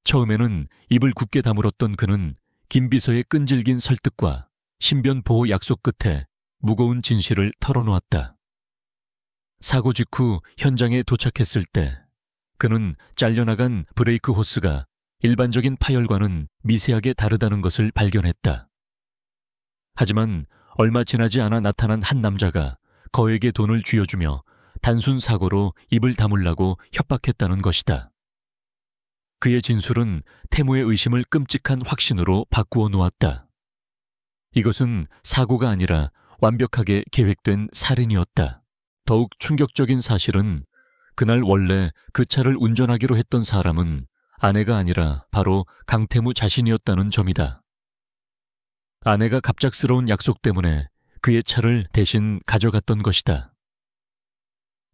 처음에는 입을 굳게 다물었던 그는 김 비서의 끈질긴 설득과 신변 보호 약속 끝에 무거운 진실을 털어놓았다. 사고 직후 현장에 도착했을 때 그는 잘려나간 브레이크 호스가 일반적인 파열과는 미세하게 다르다는 것을 발견했다. 하지만 얼마 지나지 않아 나타난 한 남자가 거액의 돈을 쥐어주며 단순 사고로 입을 다물라고 협박했다는 것이다. 그의 진술은 태무의 의심을 끔찍한 확신으로 바꾸어 놓았다. 이것은 사고가 아니라 완벽하게 계획된 살인이었다. 더욱 충격적인 사실은 그날 원래 그 차를 운전하기로 했던 사람은 아내가 아니라 바로 강태무 자신이었다는 점이다. 아내가 갑작스러운 약속 때문에 그의 차를 대신 가져갔던 것이다.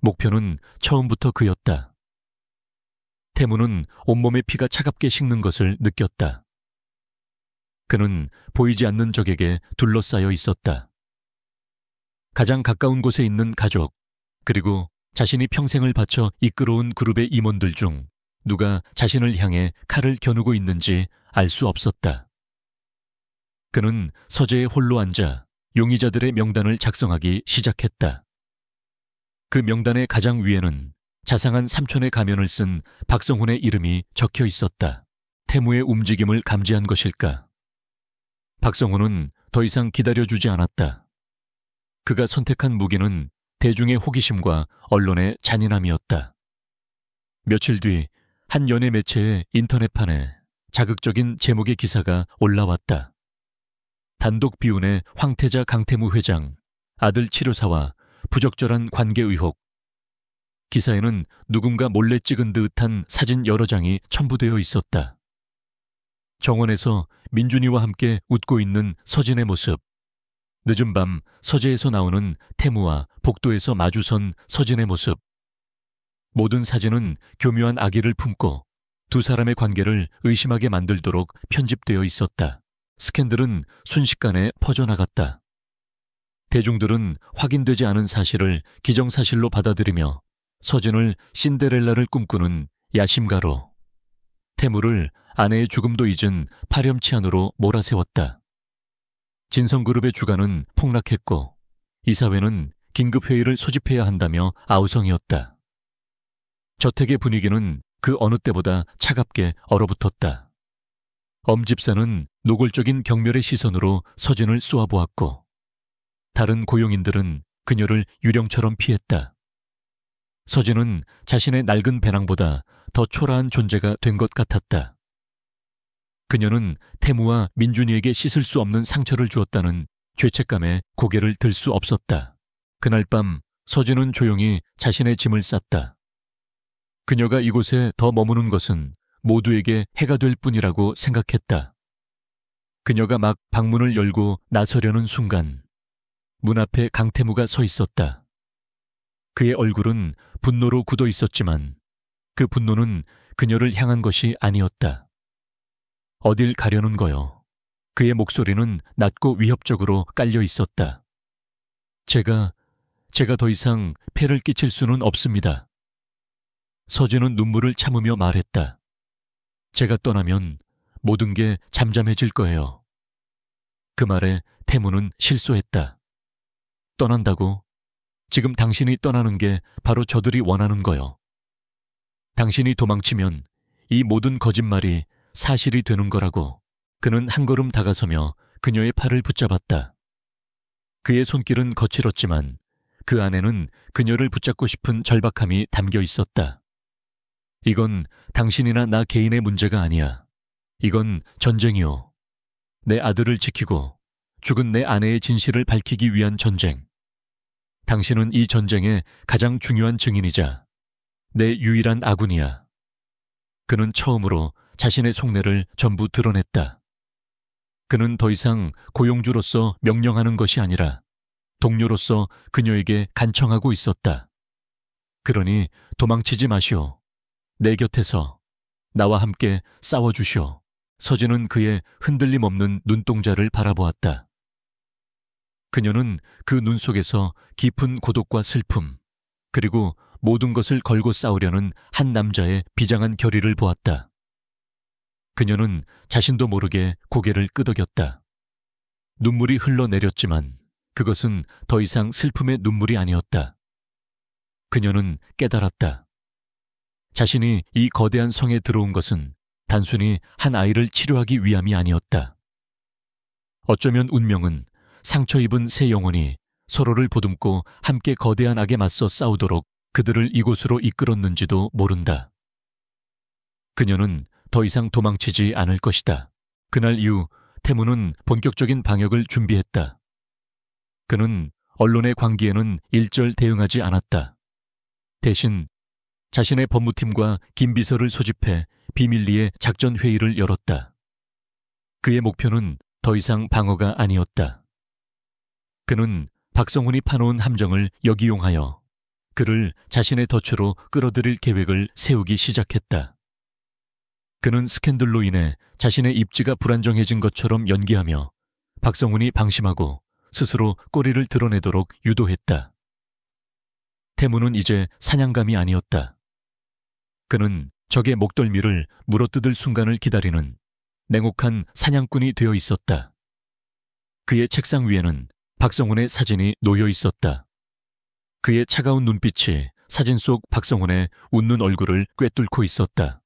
목표는 처음부터 그였다. 태무는 온몸의 피가 차갑게 식는 것을 느꼈다. 그는 보이지 않는 적에게 둘러싸여 있었다. 가장 가까운 곳에 있는 가족, 그리고 자신이 평생을 바쳐 이끌어온 그룹의 임원들 중 누가 자신을 향해 칼을 겨누고 있는지 알 수 없었다. 그는 서재에 홀로 앉아 용의자들의 명단을 작성하기 시작했다. 그 명단의 가장 위에는 자상한 삼촌의 가면을 쓴 박성훈의 이름이 적혀 있었다. 태무의 움직임을 감지한 것일까? 박성훈은 더 이상 기다려주지 않았다. 그가 선택한 무기는 대중의 호기심과 언론의 잔인함이었다. 며칠 뒤 한 연예 매체의 인터넷판에 자극적인 제목의 기사가 올라왔다. 단독 비운의 황태자 강태무 회장, 아들 치료사와 부적절한 관계 의혹. 기사에는 누군가 몰래 찍은 듯한 사진 여러 장이 첨부되어 있었다. 정원에서 민준이와 함께 웃고 있는 서진의 모습. 늦은 밤 서재에서 나오는 태무와 복도에서 마주선 서진의 모습. 모든 사진은 교묘한 악의를 품고 두 사람의 관계를 의심하게 만들도록 편집되어 있었다. 스캔들은 순식간에 퍼져나갔다. 대중들은 확인되지 않은 사실을 기정사실로 받아들이며 서진을 신데렐라를 꿈꾸는 야심가로, 태무를 아내의 죽음도 잊은 파렴치한으로 몰아세웠다. 진성그룹의 주가는 폭락했고 이사회는 긴급회의를 소집해야 한다며 아우성이었다. 저택의 분위기는 그 어느 때보다 차갑게 얼어붙었다. 엄 집사는 노골적인 경멸의 시선으로 서진을 쏘아보았고 다른 고용인들은 그녀를 유령처럼 피했다. 서진은 자신의 낡은 배낭보다 더 초라한 존재가 된 것 같았다. 그녀는 태무와 민준이에게 씻을 수 없는 상처를 주었다는 죄책감에 고개를 들 수 없었다. 그날 밤 서진은 조용히 자신의 짐을 쌌다. 그녀가 이곳에 더 머무는 것은 모두에게 해가 될 뿐이라고 생각했다. 그녀가 막 방문을 열고 나서려는 순간 문 앞에 강태무가 서 있었다. 그의 얼굴은 분노로 굳어 있었지만 그 분노는 그녀를 향한 것이 아니었다. 어딜 가려는 거요. 그의 목소리는 낮고 위협적으로 깔려 있었다. 제가 더 이상 폐를 끼칠 수는 없습니다. 서진은 눈물을 참으며 말했다. 제가 떠나면 모든 게 잠잠해질 거예요. 그 말에 태무는 실소했다. 떠난다고? 지금 당신이 떠나는 게 바로 저들이 원하는 거요. 당신이 도망치면 이 모든 거짓말이 사실이 되는 거라고. 그는 한 걸음 다가서며 그녀의 팔을 붙잡았다. 그의 손길은 거칠었지만 그 안에는 그녀를 붙잡고 싶은 절박함이 담겨 있었다. 이건 당신이나 나 개인의 문제가 아니야. 이건 전쟁이요. 내 아들을 지키고 죽은 내 아내의 진실을 밝히기 위한 전쟁. 당신은 이 전쟁의 가장 중요한 증인이자 내 유일한 아군이야. 그는 처음으로 자신의 속내를 전부 드러냈다. 그는 더 이상 고용주로서 명령하는 것이 아니라 동료로서 그녀에게 간청하고 있었다. 그러니 도망치지 마시오. 내 곁에서 나와 함께 싸워주시오. 서진은 그의 흔들림 없는 눈동자를 바라보았다. 그녀는 그 눈 속에서 깊은 고독과 슬픔, 그리고 모든 것을 걸고 싸우려는 한 남자의 비장한 결의를 보았다. 그녀는 자신도 모르게 고개를 끄덕였다. 눈물이 흘러내렸지만 그것은 더 이상 슬픔의 눈물이 아니었다. 그녀는 깨달았다. 자신이 이 거대한 성에 들어온 것은 단순히 한 아이를 치료하기 위함이 아니었다. 어쩌면 운명은 상처 입은 새 영혼이 서로를 보듬고 함께 거대한 악에 맞서 싸우도록 그들을 이곳으로 이끌었는지도 모른다. 그녀는 더 이상 도망치지 않을 것이다. 그날 이후 태무는 본격적인 방역을 준비했다. 그는 언론의 광기에는 일절 대응하지 않았다. 대신 자신의 법무팀과 김비서를 소집해 비밀리에 작전 회의를 열었다. 그의 목표는 더 이상 방어가 아니었다. 그는 박성훈이 파놓은 함정을 역이용하여 그를 자신의 덫으로 끌어들일 계획을 세우기 시작했다. 그는 스캔들로 인해 자신의 입지가 불안정해진 것처럼 연기하며 박성훈이 방심하고 스스로 꼬리를 드러내도록 유도했다. 태무는 이제 사냥감이 아니었다. 그는 적의 목덜미를 물어뜯을 순간을 기다리는 냉혹한 사냥꾼이 되어 있었다. 그의 책상 위에는 박성훈의 사진이 놓여 있었다. 그의 차가운 눈빛이 사진 속 박성훈의 웃는 얼굴을 꿰뚫고 있었다.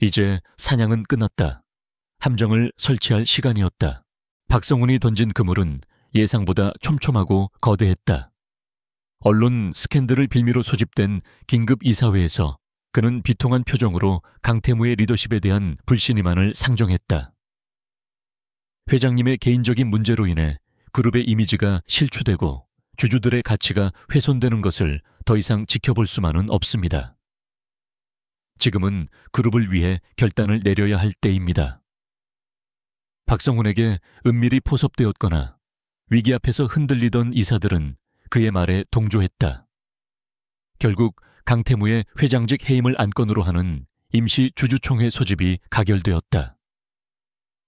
이제 사냥은 끝났다. 함정을 설치할 시간이었다. 박성훈이 던진 그물은 예상보다 촘촘하고 거대했다. 언론 스캔들을 빌미로 소집된 긴급 이사회에서 그는 비통한 표정으로 강태무의 리더십에 대한 불신임만을 상정했다. 회장님의 개인적인 문제로 인해 그룹의 이미지가 실추되고 주주들의 가치가 훼손되는 것을 더 이상 지켜볼 수만은 없습니다. 지금은 그룹을 위해 결단을 내려야 할 때입니다. 박성훈에게 은밀히 포섭되었거나 위기 앞에서 흔들리던 이사들은 그의 말에 동조했다. 결국 강태무의 회장직 해임을 안건으로 하는 임시 주주총회 소집이 가결되었다.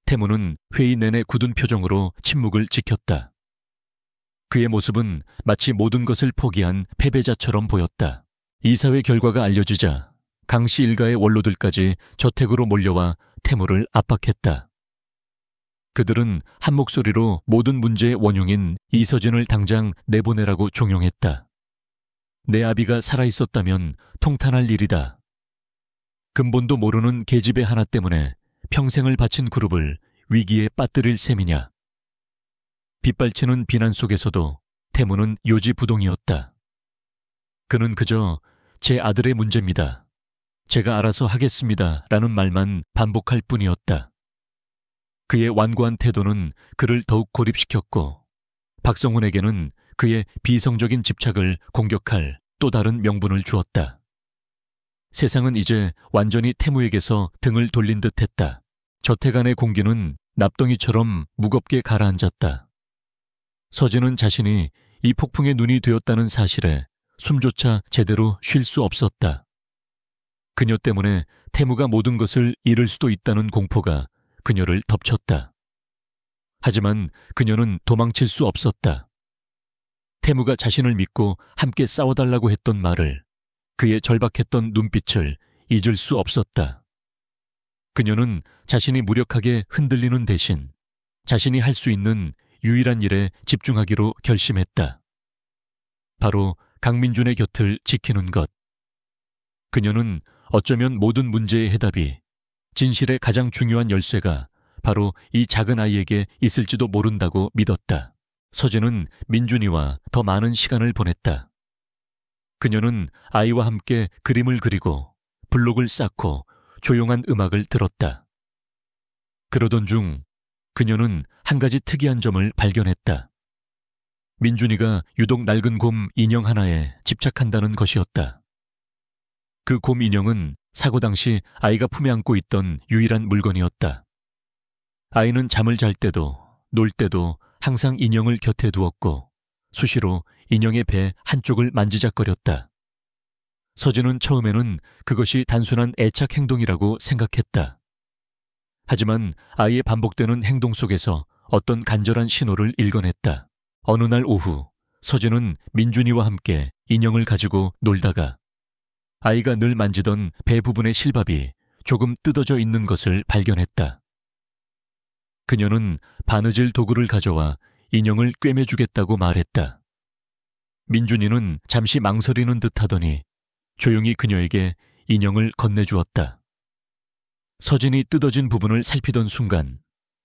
태무는 회의 내내 굳은 표정으로 침묵을 지켰다. 그의 모습은 마치 모든 것을 포기한 패배자처럼 보였다. 이사회 결과가 알려지자 강씨 일가의 원로들까지 저택으로 몰려와 태무를 압박했다. 그들은 한 목소리로 모든 문제의 원흉인 이서진을 당장 내보내라고 종용했다. 내 아비가 살아있었다면 통탄할 일이다. 근본도 모르는 계집애 하나 때문에 평생을 바친 그룹을 위기에 빠뜨릴 셈이냐. 빗발치는 비난 속에서도 태무는 요지부동이었다. 그는 그저 제 아들의 문제입니다. 제가 알아서 하겠습니다. 라는 말만 반복할 뿐이었다. 그의 완고한 태도는 그를 더욱 고립시켰고 박성훈에게는 그의 비이성적인 집착을 공격할 또 다른 명분을 주었다. 세상은 이제 완전히 태무에게서 등을 돌린 듯했다. 저택 안의 공기는 납덩이처럼 무겁게 가라앉았다. 서진은 자신이 이 폭풍의 눈이 되었다는 사실에 숨조차 제대로 쉴 수 없었다. 그녀 때문에 태무가 모든 것을 잃을 수도 있다는 공포가 그녀를 덮쳤다. 하지만 그녀는 도망칠 수 없었다. 태무가 자신을 믿고 함께 싸워달라고 했던 말을, 그의 절박했던 눈빛을 잊을 수 없었다. 그녀는 자신이 무력하게 흔들리는 대신 자신이 할 수 있는 유일한 일에 집중하기로 결심했다. 바로 강민준의 곁을 지키는 것. 그녀는 어쩌면 모든 문제의 해답이, 진실의 가장 중요한 열쇠가 바로 이 작은 아이에게 있을지도 모른다고 믿었다. 서진은 민준이와 더 많은 시간을 보냈다. 그녀는 아이와 함께 그림을 그리고 블록을 쌓고 조용한 음악을 들었다. 그러던 중 그녀는 한 가지 특이한 점을 발견했다. 민준이가 유독 낡은 곰 인형 하나에 집착한다는 것이었다. 그 곰 인형은 사고 당시 아이가 품에 안고 있던 유일한 물건이었다. 아이는 잠을 잘 때도 놀 때도 항상 인형을 곁에 두었고 수시로 인형의 배 한쪽을 만지작거렸다. 서진은 처음에는 그것이 단순한 애착 행동이라고 생각했다. 하지만 아이의 반복되는 행동 속에서 어떤 간절한 신호를 읽어냈다. 어느 날 오후, 서진은 민준이와 함께 인형을 가지고 놀다가 아이가 늘 만지던 배 부분의 실밥이 조금 뜯어져 있는 것을 발견했다. 그녀는 바느질 도구를 가져와 인형을 꿰매주겠다고 말했다. 민준이는 잠시 망설이는 듯 하더니 조용히 그녀에게 인형을 건네주었다. 서진이 뜯어진 부분을 살피던 순간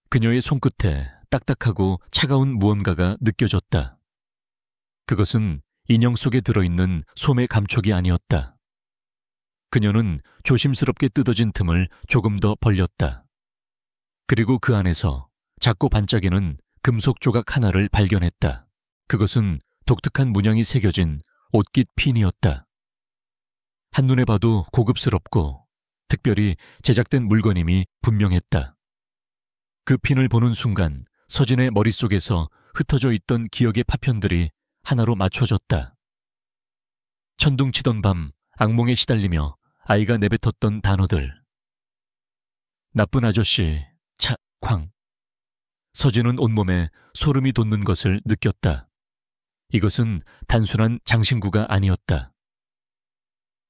그녀의 손끝에 딱딱하고 차가운 무언가가 느껴졌다. 그것은 인형 속에 들어있는 솜의 감촉이 아니었다. 그녀는 조심스럽게 뜯어진 틈을 조금 더 벌렸다. 그리고 그 안에서 작고 반짝이는 금속 조각 하나를 발견했다. 그것은 독특한 문양이 새겨진 옷깃 핀이었다. 한눈에 봐도 고급스럽고 특별히 제작된 물건임이 분명했다. 그 핀을 보는 순간 서진의 머릿속에서 흩어져 있던 기억의 파편들이 하나로 맞춰졌다. 천둥치던 밤 악몽에 시달리며 아이가 내뱉었던 단어들. 나쁜 아저씨, 쾅. 서진은 온몸에 소름이 돋는 것을 느꼈다. 이것은 단순한 장신구가 아니었다.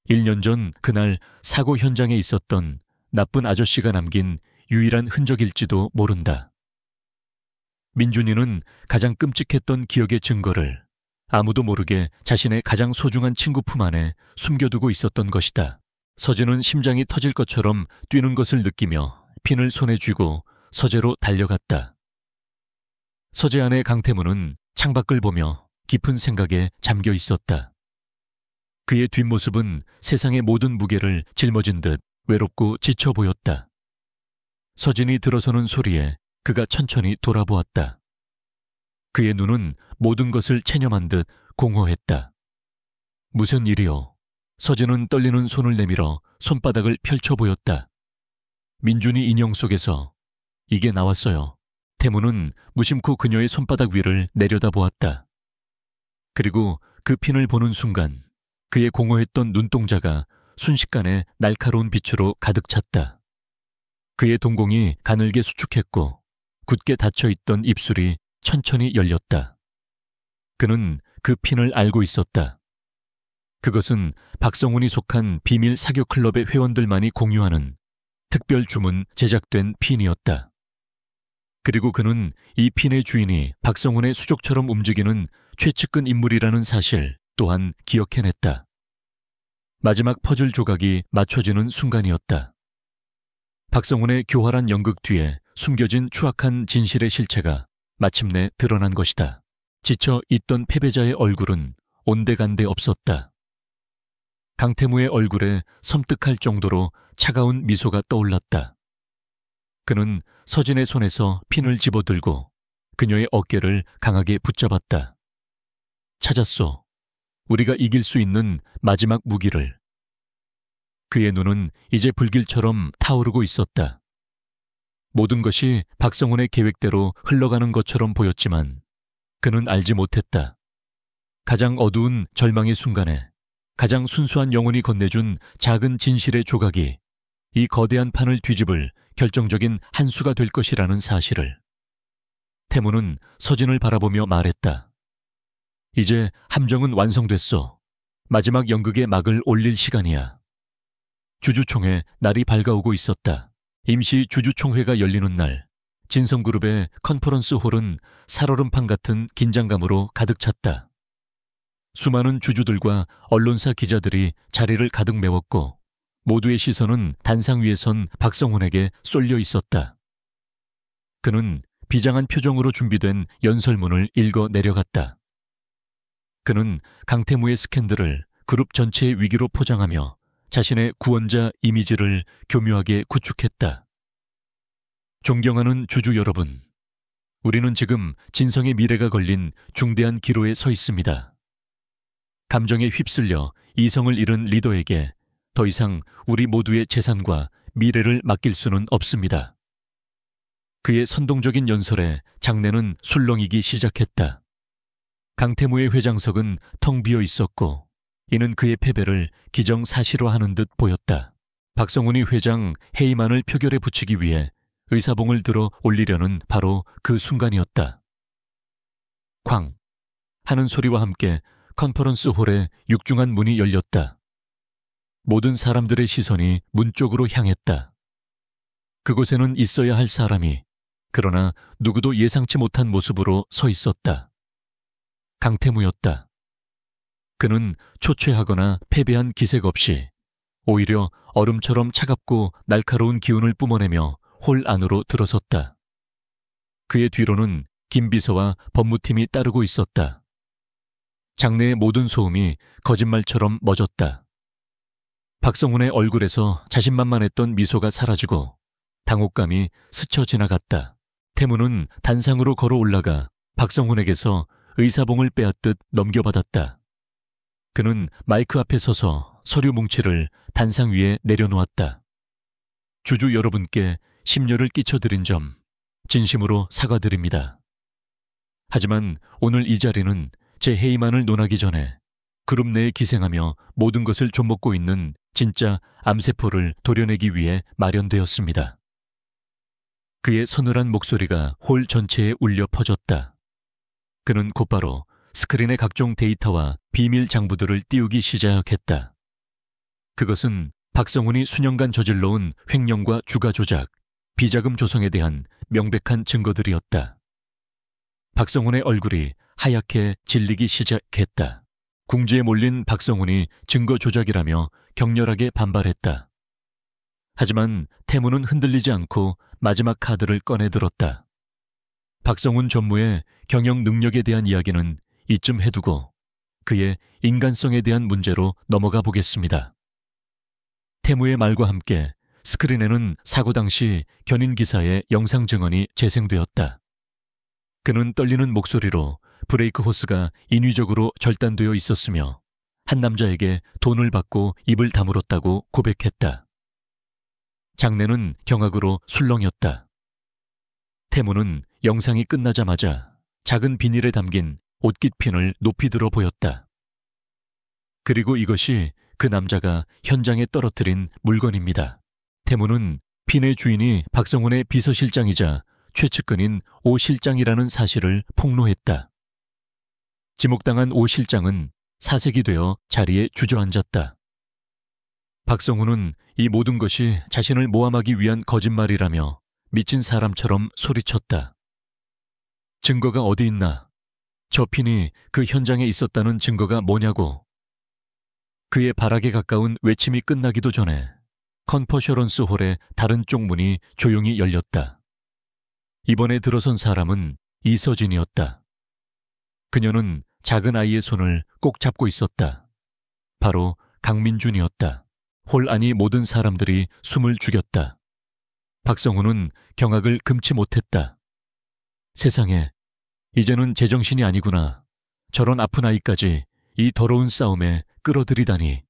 1년 전 그날 사고 현장에 있었던 나쁜 아저씨가 남긴 유일한 흔적일지도 모른다. 민준이는 가장 끔찍했던 기억의 증거를 아무도 모르게 자신의 가장 소중한 친구 품 안에 숨겨두고 있었던 것이다. 서진은 심장이 터질 것처럼 뛰는 것을 느끼며 핀을 손에 쥐고 서재로 달려갔다. 서재 안의 강태무는 창밖을 보며 깊은 생각에 잠겨 있었다. 그의 뒷모습은 세상의 모든 무게를 짊어진 듯 외롭고 지쳐 보였다. 서진이 들어서는 소리에 그가 천천히 돌아보았다. 그의 눈은 모든 것을 체념한 듯 공허했다. 무슨 일이요? 서진은 떨리는 손을 내밀어 손바닥을 펼쳐 보였다. 민준이 인형 속에서 이게 나왔어요. 태무는 무심코 그녀의 손바닥 위를 내려다보았다. 그리고 그 핀을 보는 순간 그의 공허했던 눈동자가 순식간에 날카로운 빛으로 가득 찼다. 그의 동공이 가늘게 수축했고 굳게 닫혀있던 입술이 천천히 열렸다. 그는 그 핀을 알고 있었다. 그것은 박성훈이 속한 비밀 사교 클럽의 회원들만이 공유하는 특별 주문 제작된 핀이었다. 그리고 그는 이 핀의 주인이 박성훈의 수족처럼 움직이는 최측근 인물이라는 사실 또한 기억해냈다. 마지막 퍼즐 조각이 맞춰지는 순간이었다. 박성훈의 교활한 연극 뒤에 숨겨진 추악한 진실의 실체가 마침내 드러난 것이다. 지쳐 있던 패배자의 얼굴은 온데간데 없었다. 강태무의 얼굴에 섬뜩할 정도로 차가운 미소가 떠올랐다. 그는 서진의 손에서 핀을 집어들고 그녀의 어깨를 강하게 붙잡았다. 찾았소. 우리가 이길 수 있는 마지막 무기를. 그의 눈은 이제 불길처럼 타오르고 있었다. 모든 것이 박성훈의 계획대로 흘러가는 것처럼 보였지만 그는 알지 못했다. 가장 어두운 절망의 순간에 가장 순수한 영혼이 건네준 작은 진실의 조각이 이 거대한 판을 뒤집을 결정적인 한 수가 될 것이라는 사실을. 태무는 서진을 바라보며 말했다. 이제 함정은 완성됐어. 마지막 연극의 막을 올릴 시간이야. 주주총회 날이 밝아오고 있었다. 임시 주주총회가 열리는 날, 진성그룹의 컨퍼런스 홀은 살얼음판 같은 긴장감으로 가득 찼다. 수많은 주주들과 언론사 기자들이 자리를 가득 메웠고 모두의 시선은 단상 위에 선 박성훈에게 쏠려 있었다. 그는 비장한 표정으로 준비된 연설문을 읽어 내려갔다. 그는 강태무의 스캔들을 그룹 전체의 위기로 포장하며 자신의 구원자 이미지를 교묘하게 구축했다. 존경하는 주주 여러분, 우리는 지금 진성의 미래가 걸린 중대한 기로에 서 있습니다. 감정에 휩쓸려 이성을 잃은 리더에게 더 이상 우리 모두의 재산과 미래를 맡길 수는 없습니다. 그의 선동적인 연설에 장내는 술렁이기 시작했다. 강태무의 회장석은 텅 비어 있었고 이는 그의 패배를 기정사실화하는 듯 보였다. 박성훈이 회장 해임안을 표결에 붙이기 위해 의사봉을 들어 올리려는 바로 그 순간이었다. 쾅 하는 소리와 함께 컨퍼런스 홀의 육중한 문이 열렸다. 모든 사람들의 시선이 문 쪽으로 향했다. 그곳에는 있어야 할 사람이 그러나 누구도 예상치 못한 모습으로 서 있었다. 강태무였다. 그는 초췌하거나 패배한 기색 없이 오히려 얼음처럼 차갑고 날카로운 기운을 뿜어내며 홀 안으로 들어섰다. 그의 뒤로는 김 비서와 법무팀이 따르고 있었다. 장내의 모든 소음이 거짓말처럼 멎었다. 박성훈의 얼굴에서 자신만만했던 미소가 사라지고 당혹감이 스쳐 지나갔다. 태무는 단상으로 걸어 올라가 박성훈에게서 의사봉을 빼앗듯 넘겨받았다. 그는 마이크 앞에 서서 서류 뭉치를 단상 위에 내려놓았다. 주주 여러분께 심려를 끼쳐드린 점 진심으로 사과드립니다. 하지만 오늘 이 자리는 제 해임안을 논하기 전에 그룹 내에 기생하며 모든 것을 좀먹고 있는 진짜 암세포를 도려내기 위해 마련되었습니다. 그의 서늘한 목소리가 홀 전체에 울려 퍼졌다. 그는 곧바로 스크린의 각종 데이터와 비밀 장부들을 띄우기 시작했다. 그것은 박성훈이 수년간 저질러온 횡령과 주가 조작, 비자금 조성에 대한 명백한 증거들이었다. 박성훈의 얼굴이 하얗게 질리기 시작했다. 궁지에 몰린 박성훈이 증거 조작이라며 격렬하게 반발했다. 하지만 태무는 흔들리지 않고 마지막 카드를 꺼내들었다. 박성훈 전무의 경영 능력에 대한 이야기는 이쯤 해두고 그의 인간성에 대한 문제로 넘어가 보겠습니다. 태무의 말과 함께 스크린에는 사고 당시 견인 기사의 영상 증언이 재생되었다. 그는 떨리는 목소리로 브레이크 호스가 인위적으로 절단되어 있었으며 한 남자에게 돈을 받고 입을 다물었다고 고백했다. 장내는 경악으로 술렁였다. 태무는 영상이 끝나자마자 작은 비닐에 담긴 옷깃핀을 높이 들어 보였다. 그리고 이것이 그 남자가 현장에 떨어뜨린 물건입니다. 태무는 핀의 주인이 박성훈의 비서실장이자 최측근인 오 실장이라는 사실을 폭로했다. 지목당한 오 실장은 사색이 되어 자리에 주저앉았다. 박성훈은 이 모든 것이 자신을 모함하기 위한 거짓말이라며 미친 사람처럼 소리쳤다. 증거가 어디 있나? 저 핀이 그 현장에 있었다는 증거가 뭐냐고. 그의 발악에 가까운 외침이 끝나기도 전에 컨퍼셔런스 홀의 다른 쪽 문이 조용히 열렸다. 이번에 들어선 사람은 이서진이었다. 그녀는 작은 아이의 손을 꼭 잡고 있었다. 바로 강민준이었다. 홀 안이 모든 사람들이 숨을 죽였다. 박성훈은 경악을 금치 못했다. 세상에, 이제는 제정신이 아니구나. 저런 아픈 아이까지 이 더러운 싸움에 끌어들이다니.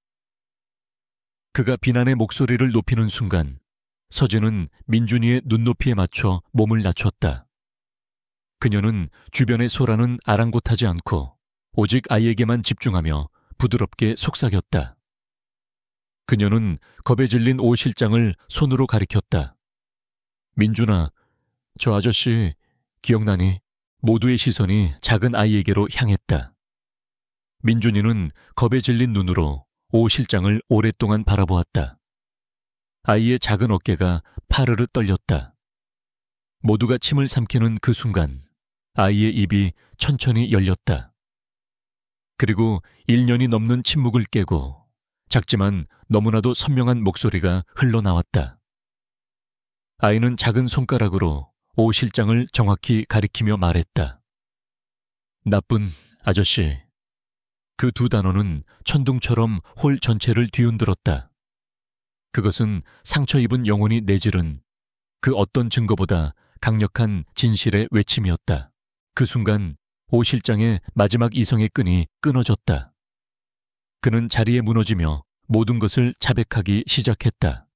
그가 비난의 목소리를 높이는 순간 서진은 민준이의 눈높이에 맞춰 몸을 낮췄다. 그녀는 주변의 소란은 아랑곳하지 않고 오직 아이에게만 집중하며 부드럽게 속삭였다. 그녀는 겁에 질린 오 실장을 손으로 가리켰다. 민준아, 저 아저씨 기억나니? 모두의 시선이 작은 아이에게로 향했다. 민준이는 겁에 질린 눈으로 오 실장을 오랫동안 바라보았다. 아이의 작은 어깨가 파르르 떨렸다. 모두가 침을 삼키는 그 순간 아이의 입이 천천히 열렸다. 그리고 1년이 넘는 침묵을 깨고 작지만 너무나도 선명한 목소리가 흘러나왔다. 아이는 작은 손가락으로 오 실장을 정확히 가리키며 말했다. 나쁜 아저씨. 그 두 단어는 천둥처럼 홀 전체를 뒤흔들었다. 그것은 상처 입은 영혼이 내지른 그 어떤 증거보다 강력한 진실의 외침이었다. 그 순간 오 실장의 마지막 이성의 끈이 끊어졌다. 그는 자리에 무너지며 모든 것을 자백하기 시작했다.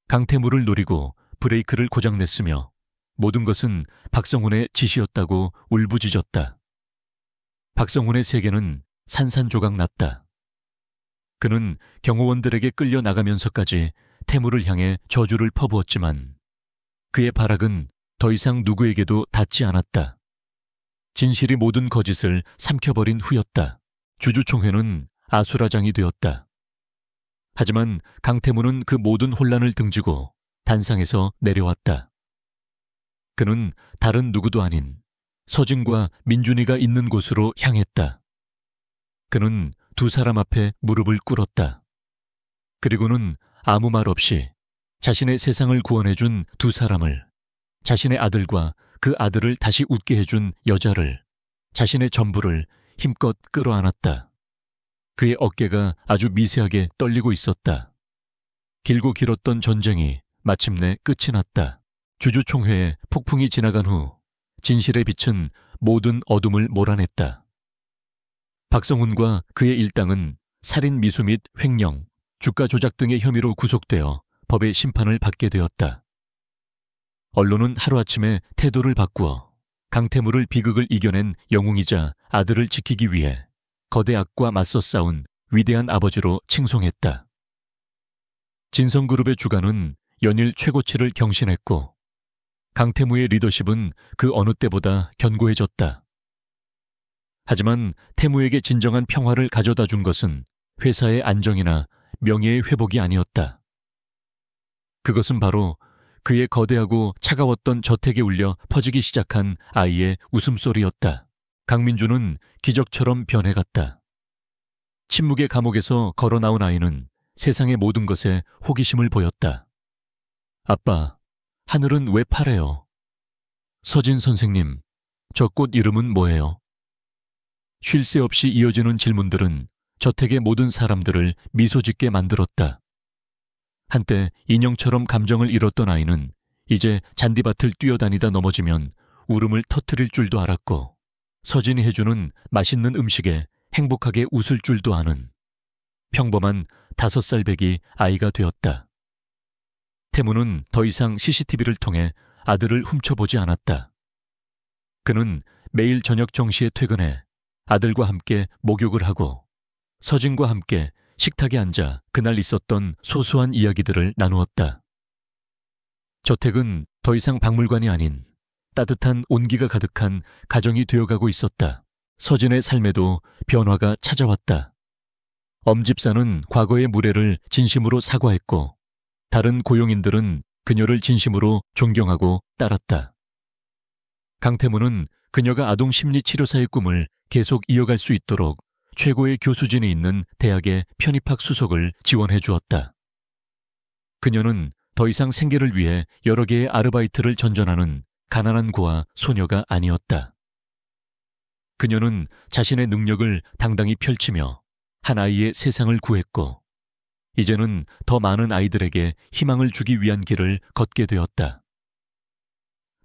강태무를 노리고 브레이크를 고장냈으며 모든 것은 박성훈의 짓이었다고 울부짖었다. 박성훈의 세계는 산산조각 났다. 그는 경호원들에게 끌려 나가면서까지 태무를 향해 저주를 퍼부었지만 그의 발악은 더 이상 누구에게도 닿지 않았다. 진실이 모든 거짓을 삼켜버린 후였다. 주주총회는 아수라장이 되었다. 하지만 강태무는 그 모든 혼란을 등지고 단상에서 내려왔다. 그는 다른 누구도 아닌 서진과 민준이가 있는 곳으로 향했다. 그는 두 사람 앞에 무릎을 꿇었다. 그리고는 아무 말 없이 자신의 세상을 구원해준 두 사람을, 자신의 아들과 그 아들을 다시 웃게 해준 여자를, 자신의 전부를 힘껏 끌어안았다. 그의 어깨가 아주 미세하게 떨리고 있었다. 길고 길었던 전쟁이 마침내 끝이 났다. 주주총회에 폭풍이 지나간 후 진실의 빛은 모든 어둠을 몰아냈다. 박성훈과 그의 일당은 살인 미수 및 횡령, 주가 조작 등의 혐의로 구속되어 법의 심판을 받게 되었다. 언론은 하루아침에 태도를 바꾸어 강태무를 비극을 이겨낸 영웅이자 아들을 지키기 위해 거대 악과 맞서 싸운 위대한 아버지로 칭송했다. 진성그룹의 주가는 연일 최고치를 경신했고 강태무의 리더십은 그 어느 때보다 견고해졌다. 하지만 태무에게 진정한 평화를 가져다 준 것은 회사의 안정이나 명예의 회복이 아니었다. 그것은 바로 그의 거대하고 차가웠던 저택에 울려 퍼지기 시작한 아이의 웃음소리였다. 강민주는 기적처럼 변해갔다. 침묵의 감옥에서 걸어 나온 아이는 세상의 모든 것에 호기심을 보였다. 아빠, 하늘은 왜 파래요? 서진 선생님, 저 꽃 이름은 뭐예요? 쉴 새 없이 이어지는 질문들은 저택의 모든 사람들을 미소 짓게 만들었다. 한때 인형처럼 감정을 잃었던 아이는 이제 잔디밭을 뛰어다니다 넘어지면 울음을 터뜨릴 줄도 알았고 서진이 해주는 맛있는 음식에 행복하게 웃을 줄도 아는 평범한 5살배기 아이가 되었다. 태무는 더 이상 CCTV를 통해 아들을 훔쳐보지 않았다. 그는 매일 저녁 정시에 퇴근해 아들과 함께 목욕을 하고 서진과 함께 식탁에 앉아 그날 있었던 소소한 이야기들을 나누었다. 저택은 더 이상 박물관이 아닌 따뜻한 온기가 가득한 가정이 되어가고 있었다. 서진의 삶에도 변화가 찾아왔다. 엄집사는 과거의 무례를 진심으로 사과했고 다른 고용인들은 그녀를 진심으로 존경하고 따랐다. 강태무는 그녀가 아동심리치료사의 꿈을 계속 이어갈 수 있도록 최고의 교수진이 있는 대학의 편입학 수석을 지원해 주었다. 그녀는 더 이상 생계를 위해 여러 개의 아르바이트를 전전하는 가난한 고아 소녀가 아니었다. 그녀는 자신의 능력을 당당히 펼치며 한 아이의 세상을 구했고 이제는 더 많은 아이들에게 희망을 주기 위한 길을 걷게 되었다.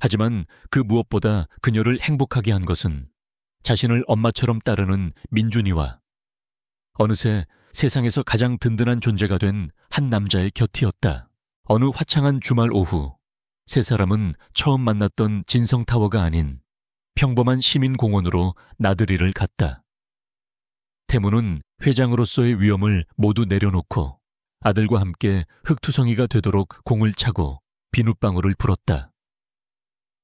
하지만 그 무엇보다 그녀를 행복하게 한 것은 자신을 엄마처럼 따르는 민준이와 어느새 세상에서 가장 든든한 존재가 된 한 남자의 곁이었다. 어느 화창한 주말 오후 세 사람은 처음 만났던 진성타워가 아닌 평범한 시민공원으로 나들이를 갔다. 태무는 회장으로서의 위엄을 모두 내려놓고 아들과 함께 흙투성이가 되도록 공을 차고 비눗방울을 불었다.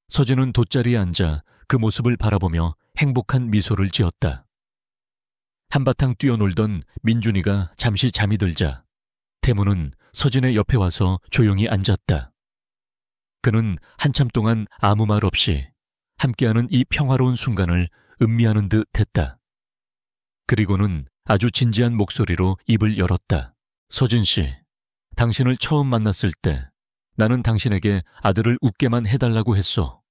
서진은 돗자리에 앉아 그 모습을 바라보며 행복한 미소를 지었다. 한바탕 뛰어놀던 민준이가 잠시 잠이 들자 태무는 서진의 옆에 와서 조용히 앉았다. 그는 한참 동안 아무 말 없이 함께하는 이 평화로운 순간을 음미하는 듯 했다. 그리고는 아주 진지한 목소리로 입을 열었다. 서진 씨, 당신을 처음 만났을 때 나는 당신에게 아들을 웃게만 해달라고 했소.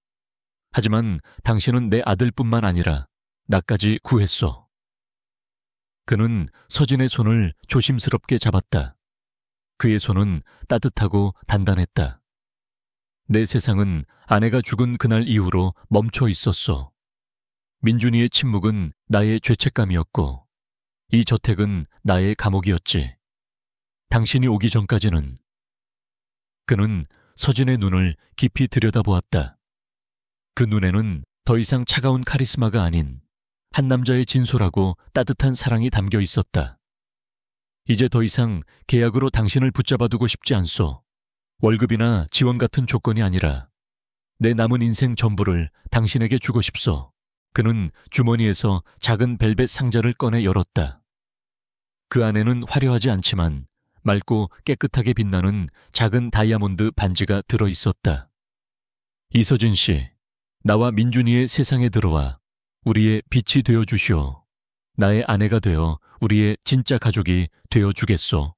하지만 당신은 내 아들뿐만 아니라 나까지 구했소. 그는 서진의 손을 조심스럽게 잡았다. 그의 손은 따뜻하고 단단했다. 내 세상은 아내가 죽은 그날 이후로 멈춰 있었소. 민준이의 침묵은 나의 죄책감이었고 이 저택은 나의 감옥이었지. 당신이 오기 전까지는. 그는 서진의 눈을 깊이 들여다보았다. 그 눈에는 더 이상 차가운 카리스마가 아닌 한 남자의 진솔하고 따뜻한 사랑이 담겨 있었다. 이제 더 이상 계약으로 당신을 붙잡아두고 싶지 않소. 월급이나 지원 같은 조건이 아니라 내 남은 인생 전부를 당신에게 주고 싶소. 그는 주머니에서 작은 벨벳 상자를 꺼내 열었다. 그 안에는 화려하지 않지만 맑고 깨끗하게 빛나는 작은 다이아몬드 반지가 들어있었다. 이서진 씨, 나와 민준이의 세상에 들어와 우리의 빛이 되어주시오. 나의 아내가 되어 우리의 진짜 가족이 되어주겠소.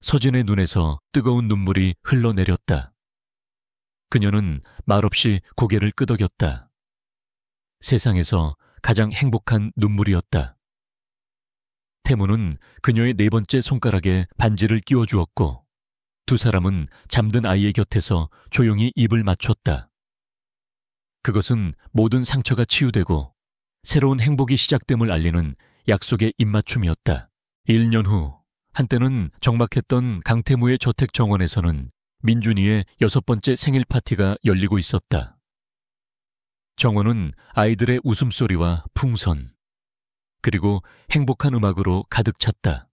서진의 눈에서 뜨거운 눈물이 흘러내렸다. 그녀는 말없이 고개를 끄덕였다. 세상에서 가장 행복한 눈물이었다. 태무는 그녀의 네 번째 손가락에 반지를 끼워주었고 두 사람은 잠든 아이의 곁에서 조용히 입을 맞췄다. 그것은 모든 상처가 치유되고 새로운 행복이 시작됨을 알리는 약속의 입맞춤이었다. 1년 후 한때는 적막했던 강태무의 저택 정원에서는 민준이의 6번째 생일 파티가 열리고 있었다. 정원은 아이들의 웃음소리와 풍선, 그리고 행복한 음악으로 가득 찼다.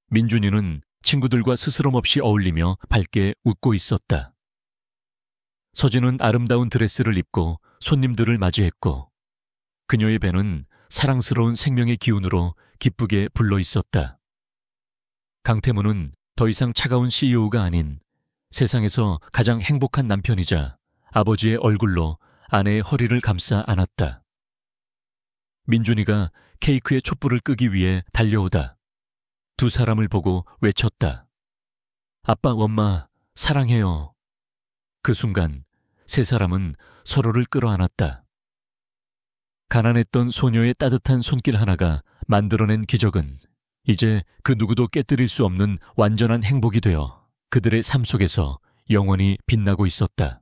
민준이는 친구들과 스스럼 없이 어울리며 밝게 웃고 있었다. 서진은 아름다운 드레스를 입고 손님들을 맞이했고 그녀의 배는 사랑스러운 생명의 기운으로 기쁘게 불러 있었다. 강태무는 더 이상 차가운 CEO가 아닌 세상에서 가장 행복한 남편이자 아버지의 얼굴로 아내의 허리를 감싸 안았다. 민준이가 케이크의 촛불을 끄기 위해 달려오다 두 사람을 보고 외쳤다. 아빠, 엄마, 사랑해요. 그 순간 세 사람은 서로를 끌어안았다. 가난했던 소녀의 따뜻한 손길 하나가 만들어낸 기적은 이제 그 누구도 깨뜨릴 수 없는 완전한 행복이 되어 그들의 삶 속에서 영원히 빛나고 있었다.